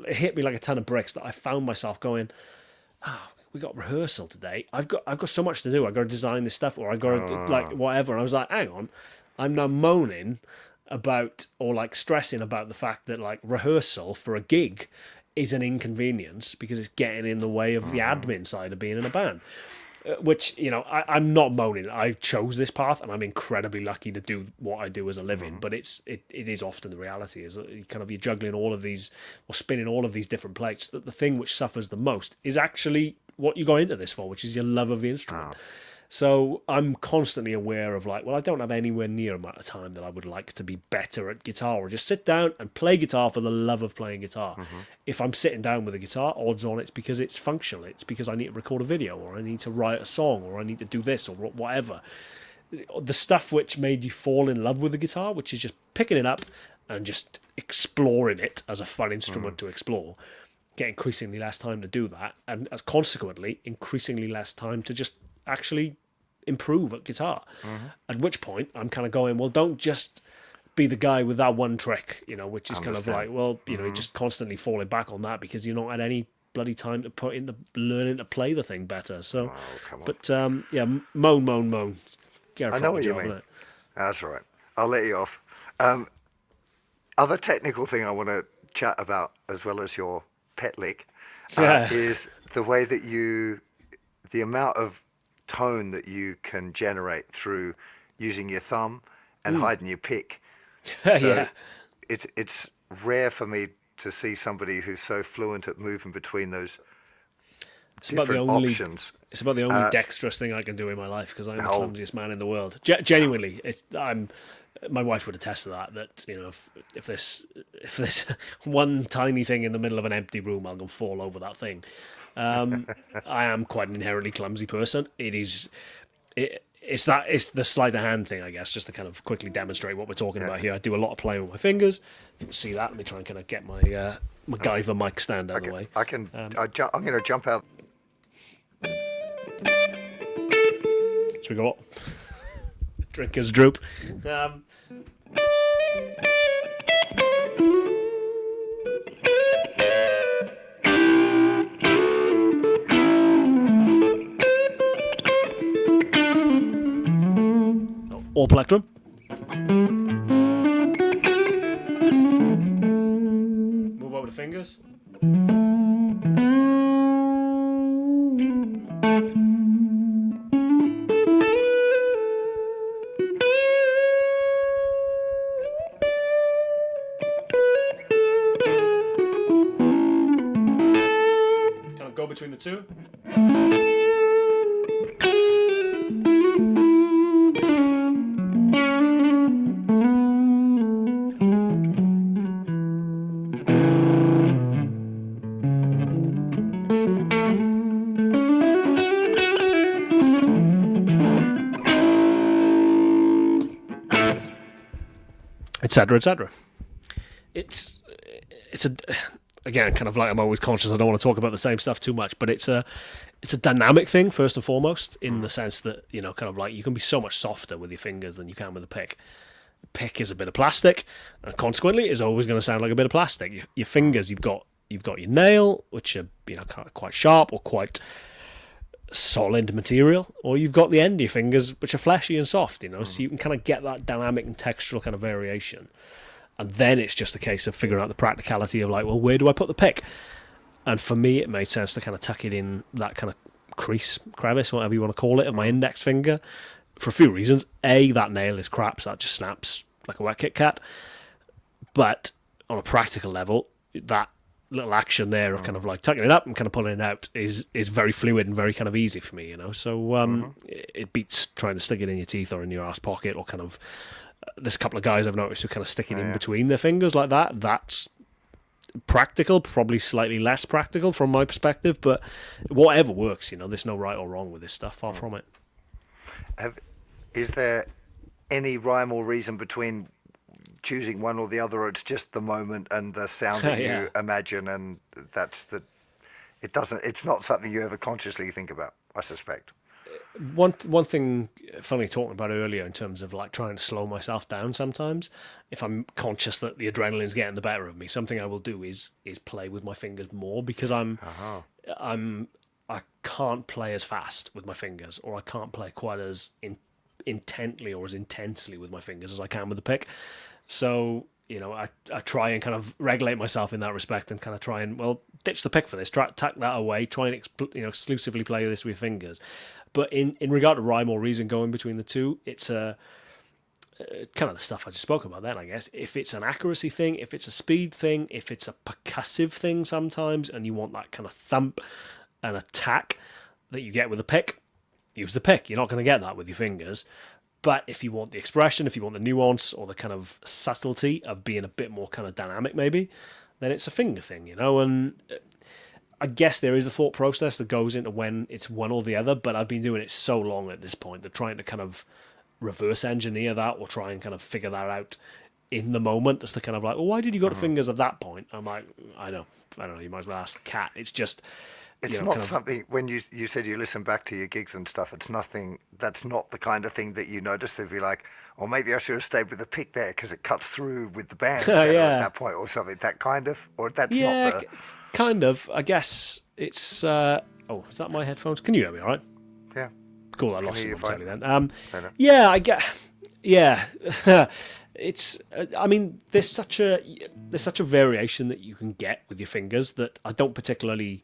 S1: hit me like a ton of bricks that I found myself going, we got rehearsal today. I've got so much to do. I got to design this stuff, or I got to like whatever. And I was like, hang on, I'm now moaning about or like stressing about the fact that like rehearsal for a gig is an inconvenience because it's getting in the way of the admin side of being in a band. which, you know, I'm not moaning. I chose this path, and I'm incredibly lucky to do what I do as a living. But it is often the reality is kind of you're juggling all of these or spinning all of these different plates. That the thing which suffers the most is actually what you go into this for, which is your love of the instrument. So I'm constantly aware of like, well, I don't have anywhere near amount of time that I would like to be better at guitar or just sit down and play guitar for the love of playing guitar. If I'm sitting down with a guitar, odds on it's because it's functional. It's because I need to record a video or I need to write a song or I need to do this or whatever. The stuff which made you fall in love with the guitar, which is just picking it up and just exploring it as a fun instrument to explore, get increasingly less time to do that. And as consequently, increasingly less time to just actually improve at guitar. At which point I'm kind of going, well, don't just be the guy with that one trick, you know, which is kind of like, well, you know, you're just constantly falling back on that because you're not had any bloody time to put into learning to play the thing better. So, but yeah, moan. Get a
S2: I know what you
S1: job,
S2: mean.
S1: innit?
S2: That's all right. I'll let you off. Other technical thing I want to chat about, as well as your pet lick, is the way that the amount of tone that you can generate through using your thumb and hiding your pick. So it's rare for me to see somebody who's so fluent at moving between those different options.
S1: It's about the only dexterous thing I can do in my life because I'm the clumsiest man in the world. Genuinely, my wife would attest to that. That, you know, if there's one tiny thing in the middle of an empty room, I'll go fall over that thing. I am quite an inherently clumsy person. It's the sleight of hand thing, I guess, just to kind of quickly demonstrate what we're talking about here. I do a lot of playing with my fingers. If you can see that, let me try and kind of get my MacGyver mic stand out of the way.
S2: I'm going to jump out.
S1: So we got drinkers droop. Or plectrum. Move over the fingers. Kind of go between the two. Etc. etc. It's a, again, kind of like, I'm always conscious I don't want to talk about the same stuff too much, but it's a dynamic thing first and foremost, in the sense that, you know, kind of like you can be so much softer with your fingers than you can with a pick. Pick is a bit of plastic, and consequently is always going to sound like a bit of plastic. Your fingers, you've got your nail, which are, you know, kind of quite sharp or quite solid material, or you've got the end of your fingers, which are fleshy and soft, you know, so you can kind of get that dynamic and textural kind of variation. And then it's just a case of figuring out the practicality of like, well, where do I put the pick? And for me, it made sense to kind of tuck it in that kind of crevice, whatever you want to call it, of my index finger, for a few reasons. A, that nail is crap, so that just snaps like a wet Kit Kat. But on a practical level, that little action there of kind of like tucking it up and kind of pulling it out is very fluid and very kind of easy for me, you know. So it beats trying to stick it in your teeth or in your ass pocket, or kind of there's a couple of guys I've noticed who kind of stick it in between their fingers like that. That's practical, probably slightly less practical from my perspective, but whatever works, you know. There's no right or wrong with this stuff, far from it.
S2: Is there any rhyme or reason between choosing one or the other, or it's just the moment and the sound that you imagine, and it's not something you ever consciously think about, I suspect?
S1: One thing funny talking about earlier in terms of like trying to slow myself down sometimes, if I'm conscious that the adrenaline's getting the better of me, something I will do is play with my fingers more, because I can't play as fast with my fingers, or I can't play quite as intently or as intensely with my fingers as I can with the pick. So, you know, I try and kind of regulate myself in that respect and kind of try and, well, ditch the pick for this, tack that away, try and exclusively play this with your fingers. But in regard to rhyme or reason going between the two, it's a kind of the stuff I just spoke about then, I guess. If it's an accuracy thing, if it's a speed thing, if it's a percussive thing sometimes, and you want that kind of thump and attack that you get with a pick, use the pick. You're not going to get that with your fingers. But if you want the expression, if you want the nuance or the kind of subtlety of being a bit more kind of dynamic maybe, then it's a finger thing, and I guess there is a thought process that goes into when it's one or the other, but I've been doing it so long at this point that trying to kind of reverse engineer that or try and kind of figure that out in the moment as to kind of like, well, why did you go to fingers at that point? I'm like, I don't know, you might as well ask the cat. It's just...
S2: It's not something, when you said you listen back to your gigs and stuff, it's nothing, that's not the kind of thing that you notice if you're like, or maybe I should have stayed with the pick there because it cuts through with the band at that point or something, that kind of, or that's not the...
S1: kind of, I guess it's, is that my headphones? Can you hear me all right?
S2: Yeah.
S1: Cool, I lost you totally then. It's, I mean, there's such a variation that you can get with your fingers that I don't particularly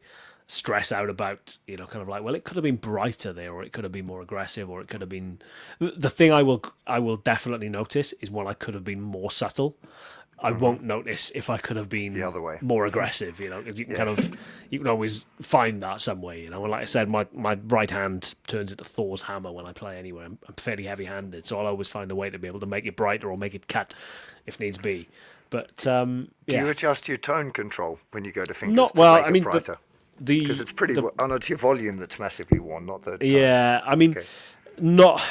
S1: stress out about, kind of like, well, it could have been brighter there, or it could have been more aggressive, or it could have been... The thing I will definitely notice is when I could have been more subtle. I won't notice if I could have been
S2: the other way,
S1: more aggressive, because you can you can always find that some way, And like I said, my right hand turns into Thor's hammer when I play anyway. I'm fairly heavy-handed, so I'll always find a way to be able to make it brighter or make it cut if needs be. But do
S2: you adjust your tone control when you go to fingers?
S1: Not well. I mean, brighter?
S2: Because it's pretty. It's your volume that's massively worn, not the.
S1: Yeah, I mean, not.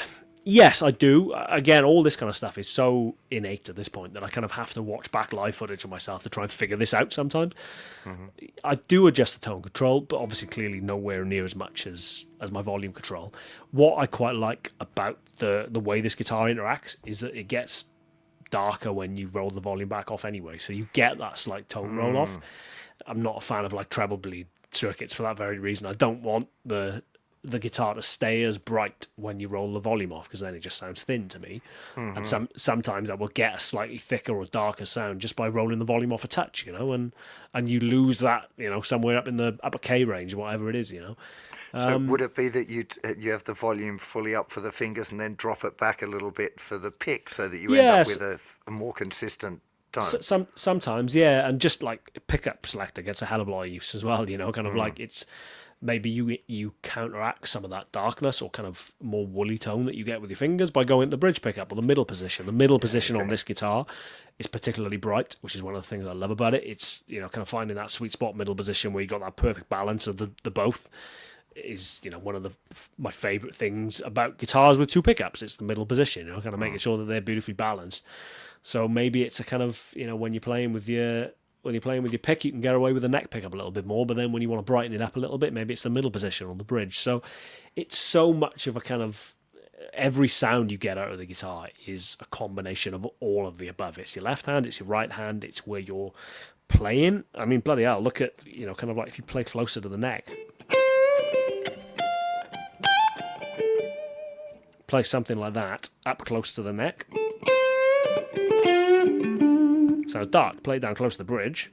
S1: Yes, I do. Again, all this kind of stuff is so innate at this point that I kind of have to watch back live footage of myself to try and figure this out sometimes. I do adjust the tone control, but obviously clearly nowhere near as much as my volume control. What I quite like about the way this guitar interacts is that it gets darker when you roll the volume back off anyway, so you get that slight tone roll off. I'm not a fan of like treble bleed circuits for that very reason. I don't want the guitar to stay as bright when you roll the volume off, because then it just sounds thin to me. And sometimes I will get a slightly thicker or darker sound just by rolling the volume off a touch, and you lose that, somewhere up in the upper K range, whatever it is,
S2: So would it be that you have the volume fully up for the fingers and then drop it back a little bit for the pick so that you end up with a more consistent tone?
S1: Sometimes, yeah, and just like pickup selector gets a hell of a lot of use as well, kind of like it's... Maybe you counteract some of that darkness or kind of more woolly tone that you get with your fingers by going to the bridge pickup or the middle position. The middle position on this guitar is particularly bright, which is one of the things I love about it. It's, kind of finding that sweet spot middle position where you got that perfect balance of the both is, one of my favourite things about guitars with two pickups. It's the middle position, kind of making sure that they're beautifully balanced. So maybe it's a kind of, when you're playing with your pick, you can get away with the neck pickup a little bit more, but then when you want to brighten it up a little bit, maybe it's the middle position on the bridge. So it's so much of a kind of... Every sound you get out of the guitar is a combination of all of the above. It's your left hand, it's your right hand, it's where you're playing. I mean, bloody hell, look at, kind of like if you play closer to the neck. Play something like that, up close to the neck. Sounds dark. Play it down close to the bridge.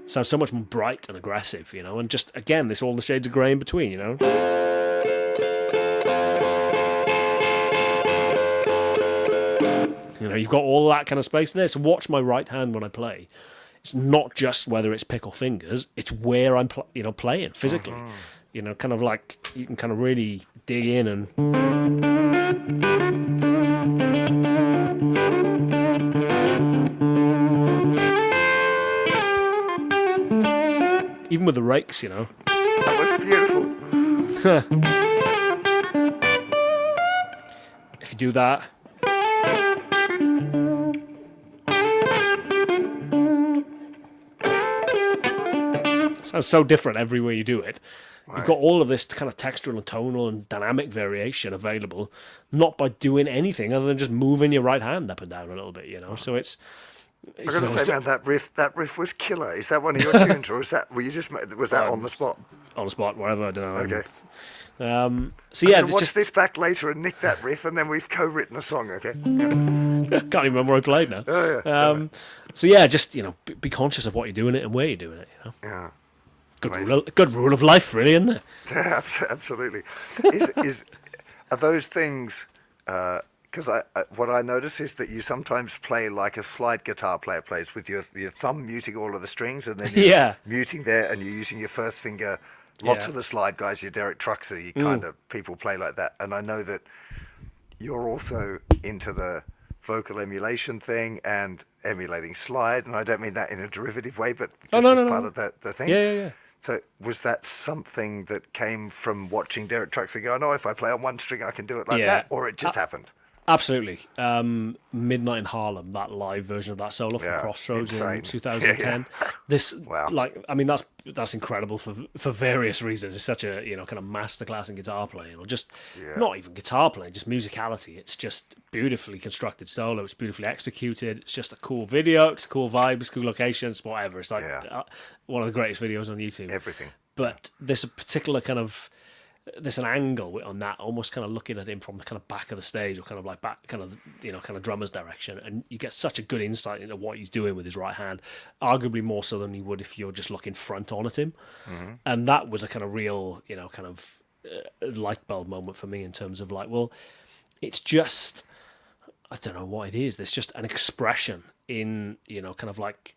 S1: Sounds so much more bright and aggressive, and just, again, there's all the shades of grey in between, You've got all that kind of space there. So watch my right hand when I play. It's not just whether it's pick or fingers, it's where I'm playing physically. Kind of like you can kind of really dig in and... Even with the rakes,
S2: That was beautiful.
S1: If you do that... Sounds so different everywhere you do it. Right. You've got all of this kind of textural and tonal and dynamic variation available, not by doing anything other than just moving your right hand up and down a little bit, So it's...
S2: I've got to say, man, that riff was killer. Is that one of your tunes, or was that on the spot?
S1: On the spot, wherever, I don't know.
S2: Okay.
S1: So yeah,
S2: watch this back later and nick that riff, and then we've co-written a song. Okay. Yeah.
S1: Can't even remember what I played now.
S2: Oh, yeah.
S1: So yeah, just be conscious of what you're doing it and where you're doing it.
S2: Yeah.
S1: Good rule of life, really, isn't it?
S2: Absolutely. Are those things? Because what I notice is that you sometimes play like a slide guitar player plays, with your thumb muting all of the strings, and then you're muting there, and you're using your first finger. Lots of the slide guys, your Derek Truxer, you kind of people play like that. And I know that you're also into the vocal emulation thing and emulating slide, and I don't mean that in a derivative way, but just as part of the thing.
S1: Yeah.
S2: So was that something that came from watching Derek Truxer go, no, if I play on one string, I can do it like that, or it just happened?
S1: Absolutely. Midnight in Harlem, that live version of that solo from Crossroads in 2010. That's incredible for various reasons. It's such a kind of masterclass in guitar playing, or just not even guitar playing, just musicality. It's just beautifully constructed solo. It's beautifully executed. It's just a cool video. It's cool vibes, cool locations, whatever. It's like one of the greatest videos on YouTube.
S2: Everything.
S1: But there's a particular kind of there's an angle on that, almost kind of looking at him from the kind of back of the stage, or kind of like back, kind of drummer's direction, and you get such a good insight into what he's doing with his right hand, arguably more so than you would if you're just looking front on at him. And that was a kind of real, light bulb moment for me in terms of like, well, it's just, I don't know what it is. There's just an expression in, kind of like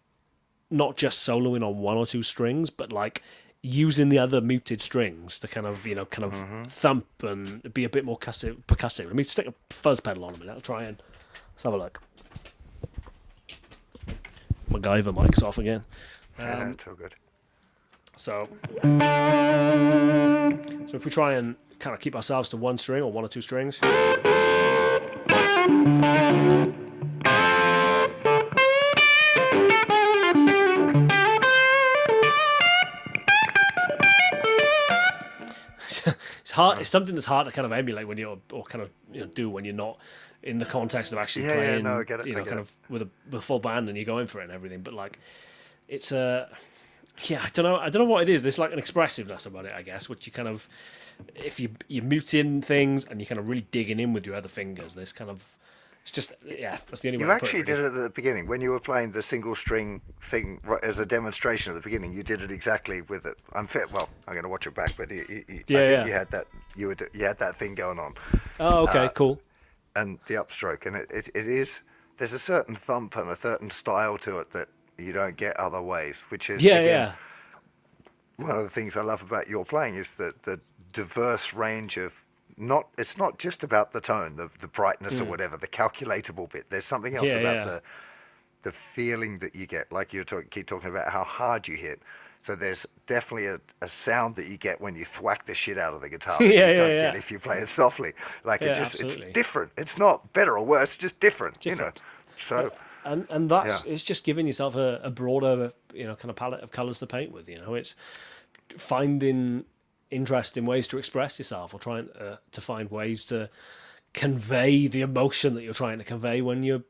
S1: not just soloing on one or two strings, but like using the other muted strings to kind of thump and be a bit more percussive. Let me stick a fuzz pedal on a minute. I'll try and let's have a look. MacGyver mic's off again.
S2: It's all good.
S1: So if we try and kind of keep ourselves to one string or one or two strings. It's hard. It's something that's hard to kind of emulate when you're, or kind of do when you're not in the context of actually playing.
S2: I get it.
S1: Kind of with a full band and you're going for it and everything. But like, it's I don't know what it is. There's like an expressiveness about it, I guess, which you kind of, if you're muting things and you're kind of really digging in with your other fingers, there's kind of, it's just, that's the only way.
S2: You actually did it at the beginning when you were playing the single string thing as a demonstration at the beginning. You did it exactly with it. I'm going to watch it back, but I think you had that. You had that thing going on.
S1: Oh, okay, cool.
S2: And the upstroke, and it is. There's a certain thump and a certain style to it that you don't get other ways. Which is one of the things I love about your playing is that the diverse range of. It's not just about the tone, the brightness or whatever, the calculatable bit. There's something else about the feeling that you get. Like you keep talking about how hard you hit. So there's definitely a sound that you get when you thwack the shit out of the guitar. That you don't get if you play it softly. Like it's different. It's not better or worse, it's just different. So
S1: and that's it's just giving yourself a broader kind of palette of colours to paint with. It's finding interesting ways to express yourself, or trying to find ways to convey the emotion that you're trying to convey when you're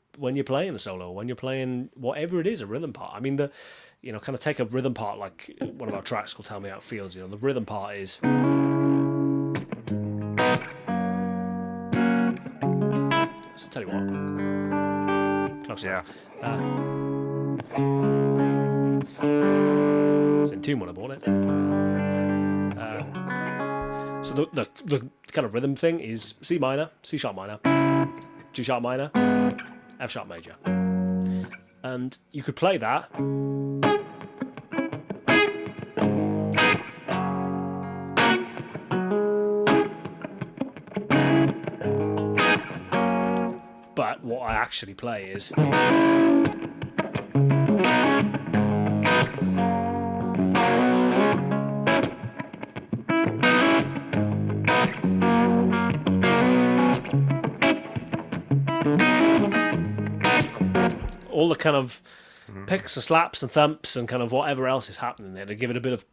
S1: playing a solo, when you're playing whatever it is, a rhythm part. I mean, kind of take a rhythm part like one of our tracks called Tell Me How It Feels. The rhythm part is. So I'll tell you what. Close enough. It's in tune when I bought it. So the kind of rhythm thing is C minor, C sharp minor, G sharp minor, F sharp major. And you could play that. But what I actually play is. All the kind of picks and slaps and thumps and kind of whatever else is happening there to give it a bit of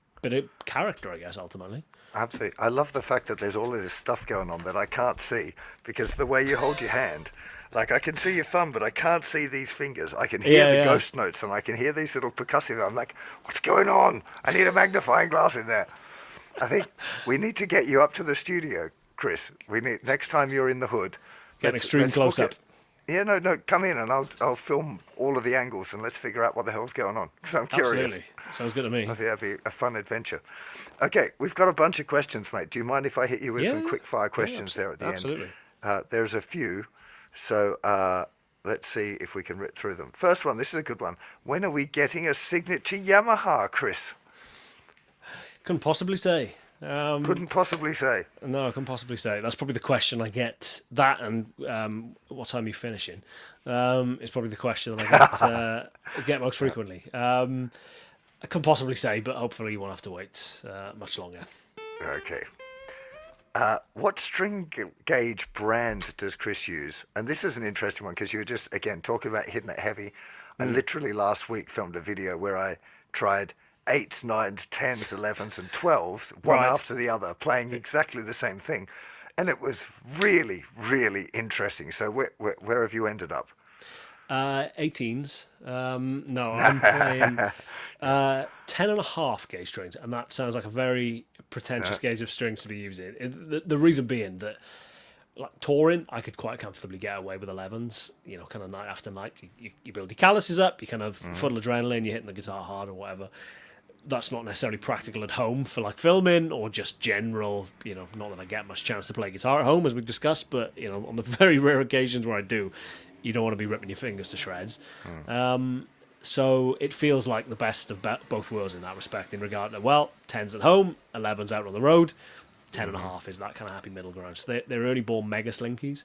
S1: character, I guess, ultimately.
S2: Absolutely. I love the fact that there's all of this stuff going on that I can't see, because the way you hold your hand, like I can see your thumb, but I can't see these fingers. I can hear the ghost notes and I can hear these little percussive. I'm like, what's going on? I need a magnifying glass in there. I think we need to get you up to the studio, Chris. We need next time you're in the hood.
S1: Get an extreme close up.
S2: Yeah, no, come in and I'll film all of the angles and let's figure out what the hell's going on. Because I'm curious.
S1: Absolutely. Sounds good to me.
S2: I think that'd be a fun adventure. Okay, we've got a bunch of questions, mate. Do you mind if I hit you with some quick fire questions there at the
S1: absolutely.
S2: end? There's a few, so let's see if we can rip through them. First one, this is a good one. When are we getting a signature Yamaha, Chris?
S1: Couldn't possibly say.
S2: Couldn't possibly say.
S1: No, I couldn't possibly say. That's probably the question I get. That and what time are you finishing? Is probably the question that I get most frequently. I couldn't possibly say, but hopefully you won't have to wait much longer.
S2: Okay. What string gauge brand does Chris use? And this is an interesting one because you were just, again, talking about hitting it heavy. I literally last week filmed a video where I tried 8s, 9s, 10s, 11s, and 12s, one after the other, playing exactly the same thing. And it was really, really interesting. So where have you ended up?
S1: 18s. No, I'm playing 10.5 gauge strings, and that sounds like a very pretentious gauge of strings to be using. The reason being that, like touring, I could quite comfortably get away with 11s. You know, kind of night after night, you build your calluses up, you kind of full adrenaline, you're hitting the guitar hard or whatever. That's not necessarily practical at home for like filming or just general, you know, not that I get much chance to play guitar at home as we've discussed, but you know, on the very rare occasions where I do, you don't want to be ripping your fingers to shreds. So it feels like the best of both worlds in that respect, in regard to, well, 10s at home, 11s out on the road, 10.5 is that kind of happy middle ground. So they're early ball mega slinkies.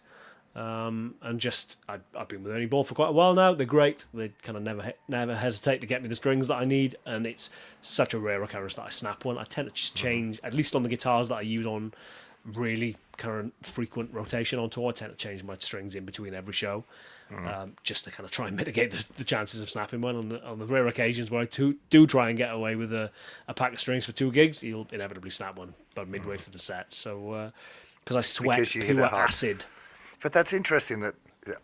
S1: And just I've been with Ernie Ball for quite a while now. They're great. They kind of never hesitate to get me the strings that I need, and it's such a rare occurrence that I snap one. I tend to just change, at least on the guitars that I use on really current frequent rotation on tour, I tend to change my strings in between every show, just to kind of try and mitigate the chances of snapping one. On the rare occasions where I do try and get away with a pack of strings for 2 gigs, you'll inevitably snap one about midway through the set. So because I sweat pure acid.
S2: But that's interesting that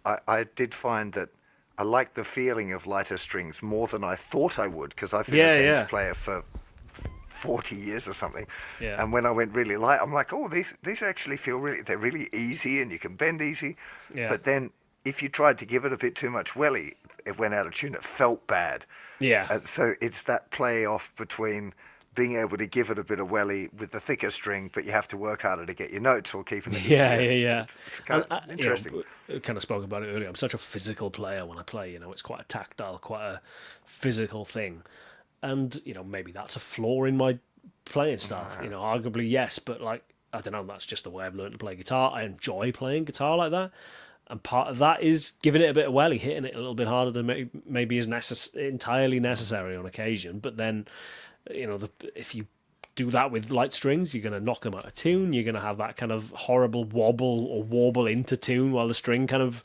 S2: I did find that I like the feeling of lighter strings more than I thought I would, because I've been a tennis player for 40 years or something.
S1: Yeah.
S2: And when I went really light, I'm like, oh, these actually feel they're really easy and you can bend easy.
S1: Yeah.
S2: But then if you tried to give it a bit too much welly, it went out of tune. It felt bad.
S1: Yeah.
S2: And so it's that play off between being able to give it a bit of welly with the thicker string, but you have to work harder to get your notes or keeping it
S1: Yeah.
S2: It's kind of interesting.
S1: You know, kind of spoke about it earlier. I'm such a physical player when I play. You know, it's quite a tactile, quite a physical thing, and you know, maybe that's a flaw in my playing style. You know, arguably yes, but like I don't know. That's just the way I've learned to play guitar. I enjoy playing guitar like that. And part of that is giving it a bit of welly, hitting it a little bit harder than maybe is entirely necessary on occasion. But then, you know, if you do that with light strings, you're going to knock them out of tune. You're going to have that kind of horrible wobble or warble into tune while the string kind of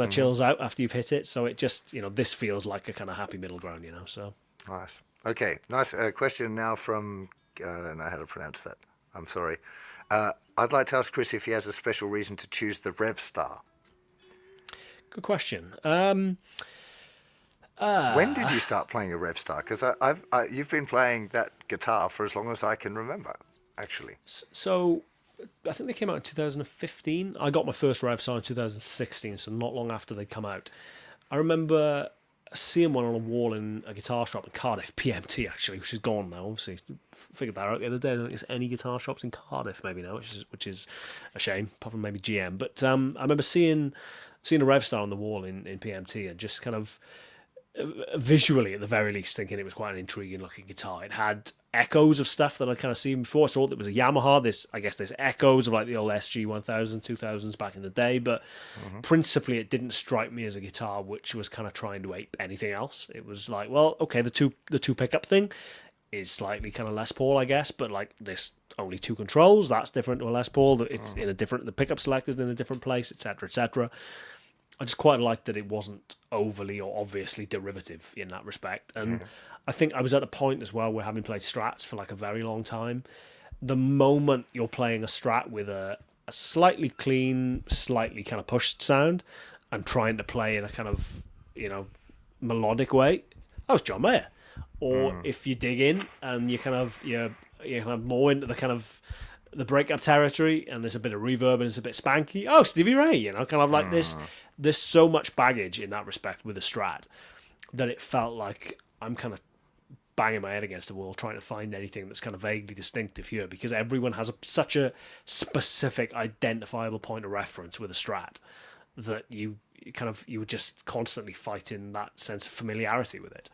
S1: chills out after you've hit it. So it just, you know, this feels like a kind of happy middle ground, you know. So
S2: nice. Okay, nice question now from, I don't know how to pronounce that. I'm sorry. I'd like to ask Chris if he has a special reason to choose the Revstar.
S1: Good question.
S2: When did you start playing a Revstar? Because you've been playing that guitar for as long as I can remember, actually.
S1: So I think they came out in 2015. I got my first Revstar in 2016, so not long after they come out. I remember seeing one on a wall in a guitar shop in Cardiff, PMT actually, which is gone now. Obviously, figured that out the other day. I don't think there's any guitar shops in Cardiff maybe now, which is a shame, apart from maybe GM. But I remember seeing a Revstar on the wall in PMT and just kind of visually, at the very least, thinking it was quite an intriguing looking guitar. It had echoes of stuff that I'd kind of seen before. I saw it was a Yamaha. There's echoes of like the old SG 1000, 2000s back in the day, but principally it didn't strike me as a guitar which was kind of trying to ape anything else. It was like, well, okay, the two pickup thing is slightly kind of Les Paul, I guess, but like this only 2 controls, that's different to a Les Paul. It's in a different, the pickup selector's in a different place, etc., etc. I just quite liked that it wasn't overly or obviously derivative in that respect. And I think I was at a point as well where, having played Strats for like a very long time, the moment you're playing a Strat with a slightly clean, slightly kind of pushed sound and trying to play in a kind of, you know, melodic way, that was John Mayer. Or if you dig in and you're more into the kind of the breakup territory, and there's a bit of reverb and it's a bit spanky. Oh, Stevie Ray, kind of like this. There's so much baggage in that respect with the Strat that it felt like I'm kind of banging my head against the wall trying to find anything that's kind of vaguely distinctive here, because everyone has such a specific identifiable point of reference with a Strat that you were just constantly fighting that sense of familiarity with it.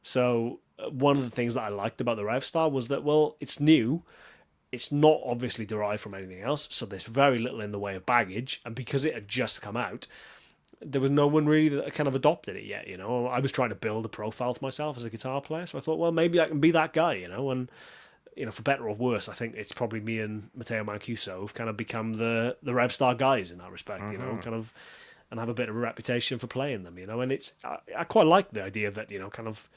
S1: So one of the things that I liked about the Revstar was that, well, it's new, it's not obviously derived from anything else, so there's very little in the way of baggage, and because it had just come out, there was no one really that kind of adopted it yet. I was trying to build a profile for myself as a guitar player, so I thought, well, maybe I can be that guy, and for better or worse, I think it's probably me and Matteo Mancuso who've kind of become the Revstar guys in that respect, kind of, and have a bit of a reputation for playing them, and it's I quite like the idea that kind of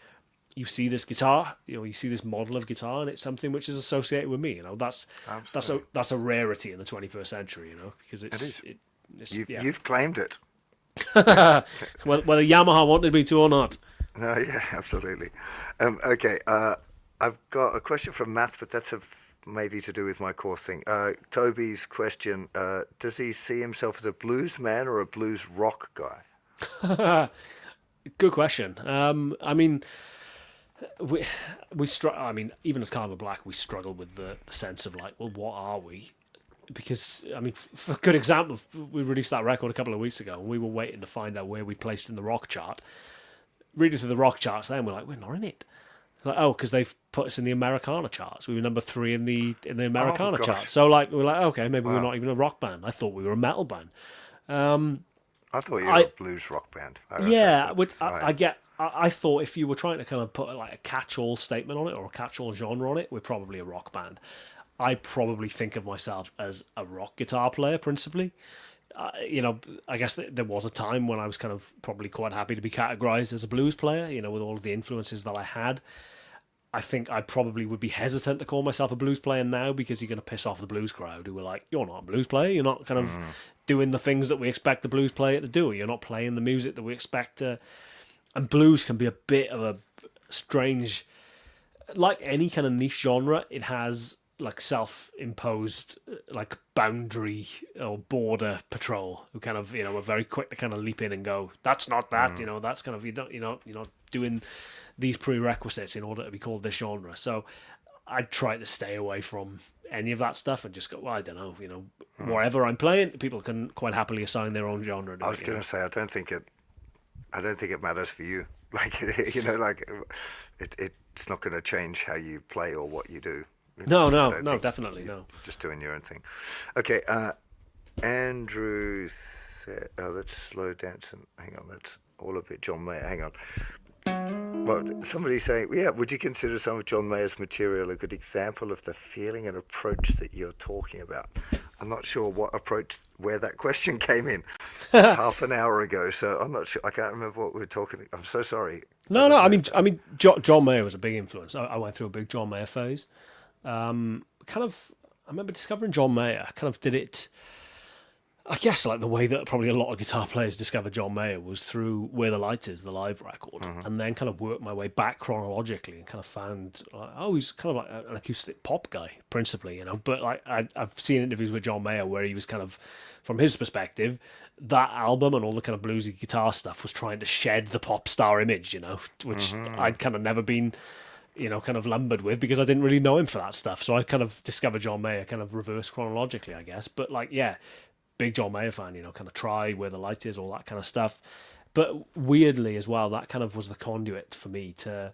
S1: you see this guitar, you see this model of guitar, and it's something which is associated with me. That's a rarity in the 21st century, because
S2: you've claimed it.
S1: Whether Yamaha wanted me to or not.
S2: No, yeah, absolutely. Okay, I've got a question from Matt, but that's maybe to do with my course thing. Toby's question: does he see himself as a blues man or a blues rock guy?
S1: Good question. I mean, we I mean, even as Carver Black, we struggle with the sense of like, well, what are we? Because, I mean, for a good example, we released that record a couple of weeks ago, and we were waiting to find out where we placed in the rock chart. Reading through the rock charts then, we're like, we're not in it. Like, oh, because they've put us in the Americana charts. We were number 3 in the Americana chart. So, like, we're like, okay, maybe we're not even a rock band. I thought we were a metal band.
S2: I thought you were a blues rock band.
S1: I thought if you were trying to kind of put like a catch-all statement on it or a catch-all genre on it, we're probably a rock band. I probably think of myself as a rock guitar player, principally. I guess there was a time when I was kind of probably quite happy to be categorized as a blues player, with all of the influences that I had. I think I probably would be hesitant to call myself a blues player now, because you're going to piss off the blues crowd who are like, you're not a blues player, you're not kind of doing the things that we expect the blues player to do, you're not playing the music that we expect to... And blues can be a bit of a strange... Like any kind of niche genre, it has... like self-imposed like boundary or border patrol who kind of are very quick to kind of leap in and go, that's not that, that's kind of you're not doing these prerequisites in order to be called this genre. So I try to stay away from any of that stuff and just go, well, I don't know, wherever I'm playing, people can quite happily assign their own genre to
S2: I was going to say, I don't think it matters for you. Like it's not going to change how you play or what you do.
S1: No, definitely no.
S2: Just doing your own thing. Okay, Andrew said, let's slow dance and hang on, that's all a bit John Mayer. Hang on. Well, somebody's saying, would you consider some of John Mayer's material a good example of the feeling and approach that you're talking about? I'm not sure where that question came in. It's half an hour ago, so I'm not sure. I can't remember what we were talking. I'm so sorry.
S1: No. I mean, John Mayer was a big influence. I went through a big John Mayer phase. I remember discovering John Mayer. I kind of did it, I guess, like the way that probably a lot of guitar players discovered John Mayer was through Where the Light Is, the live record, and then kind of worked my way back chronologically and kind of found, he's kind of like an acoustic pop guy, principally, But like I've seen interviews with John Mayer where he was kind of, from his perspective, that album and all the kind of bluesy guitar stuff was trying to shed the pop star image, which I'd kind of never been... kind of lumbered with, because I didn't really know him for that stuff. So I kind of discovered John Mayer kind of reverse chronologically, I guess. But like, yeah, big John Mayer fan, kind of Try, Where the Light Is, all that kind of stuff. But weirdly as well, that kind of was the conduit for me to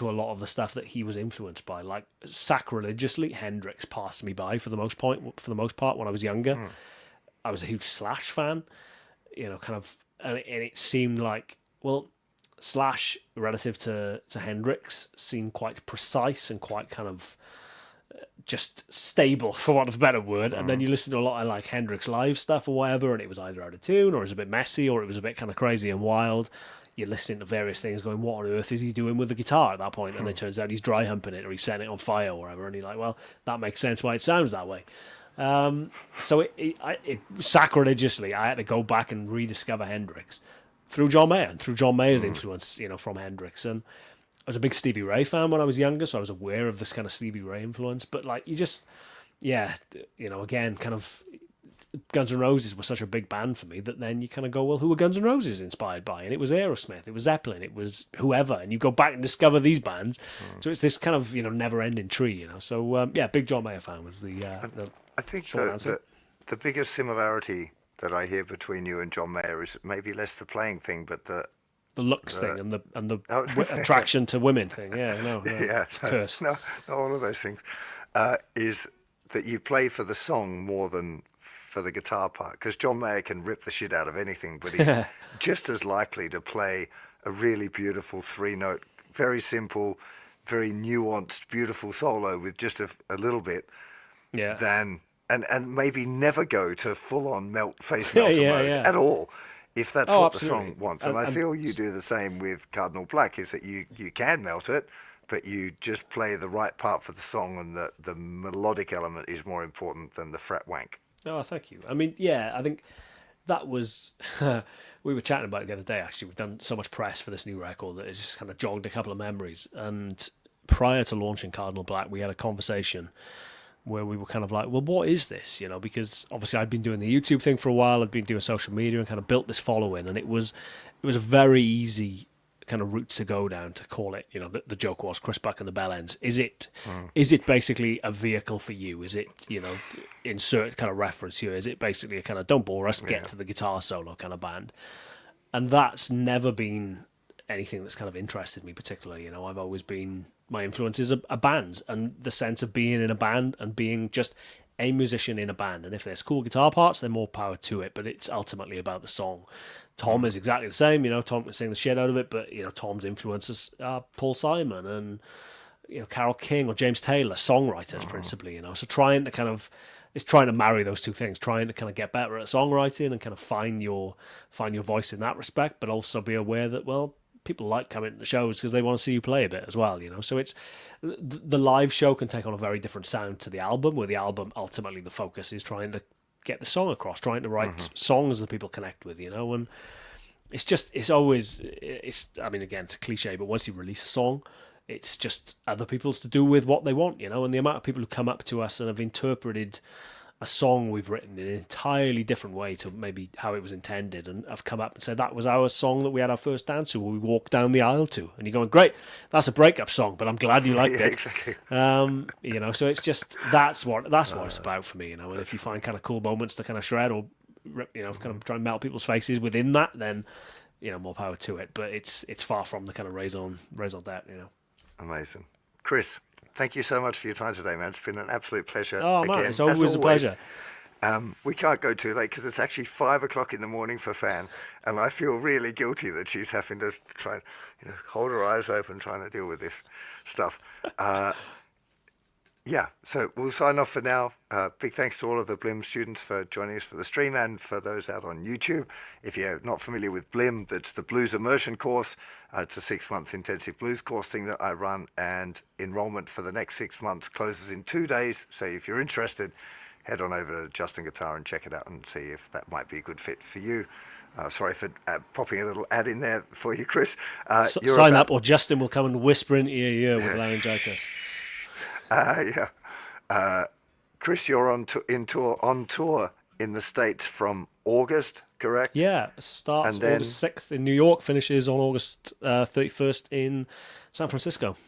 S1: a lot of the stuff that he was influenced by. Like sacrilegiously, Hendrix passed me by for the most part when I was younger. I was a huge Slash fan, kind of, and it seemed like, well, Slash, relative to Hendrix, seemed quite precise and quite kind of just stable, for want of a better word. And then you listen to a lot of like Hendrix live stuff or whatever, and it was either out of tune, or it was a bit messy, or it was a bit kind of crazy and wild. You're listening to various things going, what on earth is he doing with the guitar at that point? And it turns out he's dry humping it, or he's setting it on fire or whatever. And you're like, well, that makes sense why it sounds that way. So it sacrilegiously, I had to go back and rediscover Hendrix through John Mayer and through John Mayer's influence, from Hendrix. And I was a big Stevie Ray fan when I was younger, so I was aware of this kind of Stevie Ray influence. But like, you just, yeah, again, kind of Guns N' Roses was such a big band for me that then you kind of go, well, who were Guns N' Roses inspired by? And it was Aerosmith, it was Zeppelin, it was whoever, and you go back and discover these bands. So it's this kind of never-ending tree. So yeah, big John Mayer fan was the
S2: I think
S1: short answer.
S2: the biggest similarity that I hear between you and John Mayer is maybe less the playing thing, but
S1: The looks
S2: the
S1: thing and the
S2: oh,
S1: attraction to women thing. Yeah, no,
S2: yeah,
S1: it's a curse.
S2: no, all of those things, is that you play for the song more than for the guitar part. Because John Mayer can rip the shit out of anything, but he's just as likely to play a really beautiful three-note, very simple, very nuanced, beautiful solo with just a little bit
S1: Yeah,
S2: than and maybe never go to full-on face
S1: yeah,
S2: melter
S1: yeah,
S2: mode
S1: yeah.
S2: at all if that's
S1: Oh,
S2: what the
S1: absolutely.
S2: song wants. And I feel you do the same with Cardinal Black, is that you can melt it, but you just play the right part for the song, and the melodic element is more important than the fret wank.
S1: Oh, thank you. I mean, yeah, I think that was. We were chatting about it the other day. Actually, we've done so much press for this new record that it's just kind of jogged a couple of memories. And prior to launching Cardinal Black, we had a conversation where we were kind of like, well, what is this? Because obviously I'd been doing the YouTube thing for a while. I'd been doing social media and kind of built this following, and it was a very easy kind of route to go down to call it. The joke was Chris Buck and the Bellends. Is it basically a vehicle for you? Is it insert kind of reference here? Is it basically a kind of don't bore us, get to the guitar solo kind of band? And that's never been anything that's kind of interested me particularly. I've always been, my influences are bands and the sense of being in a band and being just a musician in a band. And if there's cool guitar parts, then more power to it. But it's ultimately about the song. Tom is exactly the same. Tom can sing the shit out of it, but Tom's influences are Paul Simon and Carole King or James Taylor, songwriters principally. So it's trying to marry those two things, trying to kind of get better at songwriting and kind of find your voice in that respect, but also be aware that, well, people like coming to the shows because they want to see you play a bit as well. So it's the live show can take on a very different sound to the album, where the album ultimately the focus is trying to get the song across, trying to write songs that people connect with, and I mean, again, it's a cliche, but once you release a song, it's just other people's to do with what they want, and the amount of people who come up to us and have interpreted a song we've written in an entirely different way to maybe how it was intended, and have come up and said that was our song that we had our first dance to, we walked down the aisle to, and you're going, great, that's a breakup song, but I'm glad you liked
S2: Yeah,
S1: it.
S2: exactly.
S1: So it's just that's what it's about for me, and if you find kind of cool moments to kind of shred or kind of try and melt people's faces within that, then more power to it. But it's far from the kind of raison d'etre.
S2: Amazing. Chris, thank you so much for your time today, man. It's been an absolute pleasure.
S1: Oh man,
S2: again,
S1: it's always a pleasure.
S2: We can't go too late because it's actually 5 o'clock in the morning for Fan, and I feel really guilty that she's having to try and hold her eyes open trying to deal with this stuff. Yeah, so we'll sign off for now. Big thanks to all of the Blim students for joining us for the stream, and for those out on YouTube. If you're not familiar with Blim, that's the Blues Immersion course. It's a 6-month intensive blues course thing that I run, and enrollment for the next 6 months closes in 2 days. So if you're interested, head on over to Justin Guitar and check it out and see if that might be a good fit for you. Sorry for popping a little ad in there for you, Chris.
S1: Sign up, or Justin will come and whisper into your ear with laryngitis.
S2: Yeah. Chris, you're on tour in the States from August, correct?
S1: Yeah, starts
S2: And then,
S1: August 6th in New York, finishes on August 31st in San Francisco.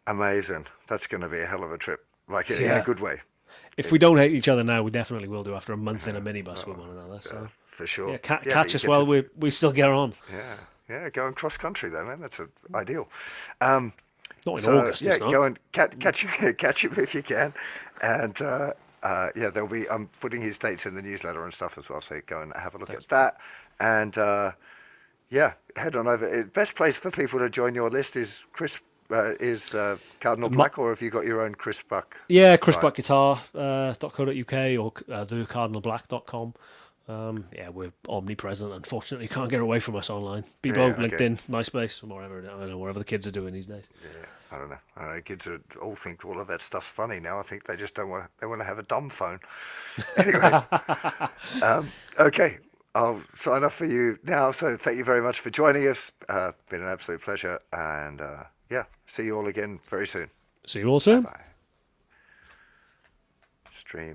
S2: amazing. That's going to be a hell of a trip, like in
S1: Yeah.
S2: a good way.
S1: If we don't hate each other now, we definitely will do after a month in a minibus with one another. So
S2: For sure.
S1: yeah,
S2: but
S1: catch
S2: you
S1: us
S2: get
S1: while
S2: to-
S1: we still get on.
S2: Yeah, going cross country though, man. That's ideal.
S1: Not in
S2: So
S1: August,
S2: yeah,
S1: it's not.
S2: go and catch him if you can, and yeah, there'll be. I'm putting his dates in the newsletter and stuff as well, so go and have a look at that. And yeah, head on over. Best place for people to join your list is Cardinal Black, or have you got your own Chris Buck?
S1: Yeah,
S2: site?
S1: chrisbuckguitar.co.uk or thecardinalblack.com. Yeah, we're omnipresent. Unfortunately, you can't get away from us online. Bebo,
S2: Yeah, okay.
S1: LinkedIn, MySpace, or whatever. I don't know, whatever the kids are doing these days.
S2: Yeah, I don't know. Kids all think all of that stuff's funny now. I think they just don't want. They want to have a dumb phone. Anyway, okay, I'll sign off for you now. So thank you very much for joining us. Been an absolute pleasure, and yeah, see you all again very soon.
S1: See you all soon.
S2: Bye. stream.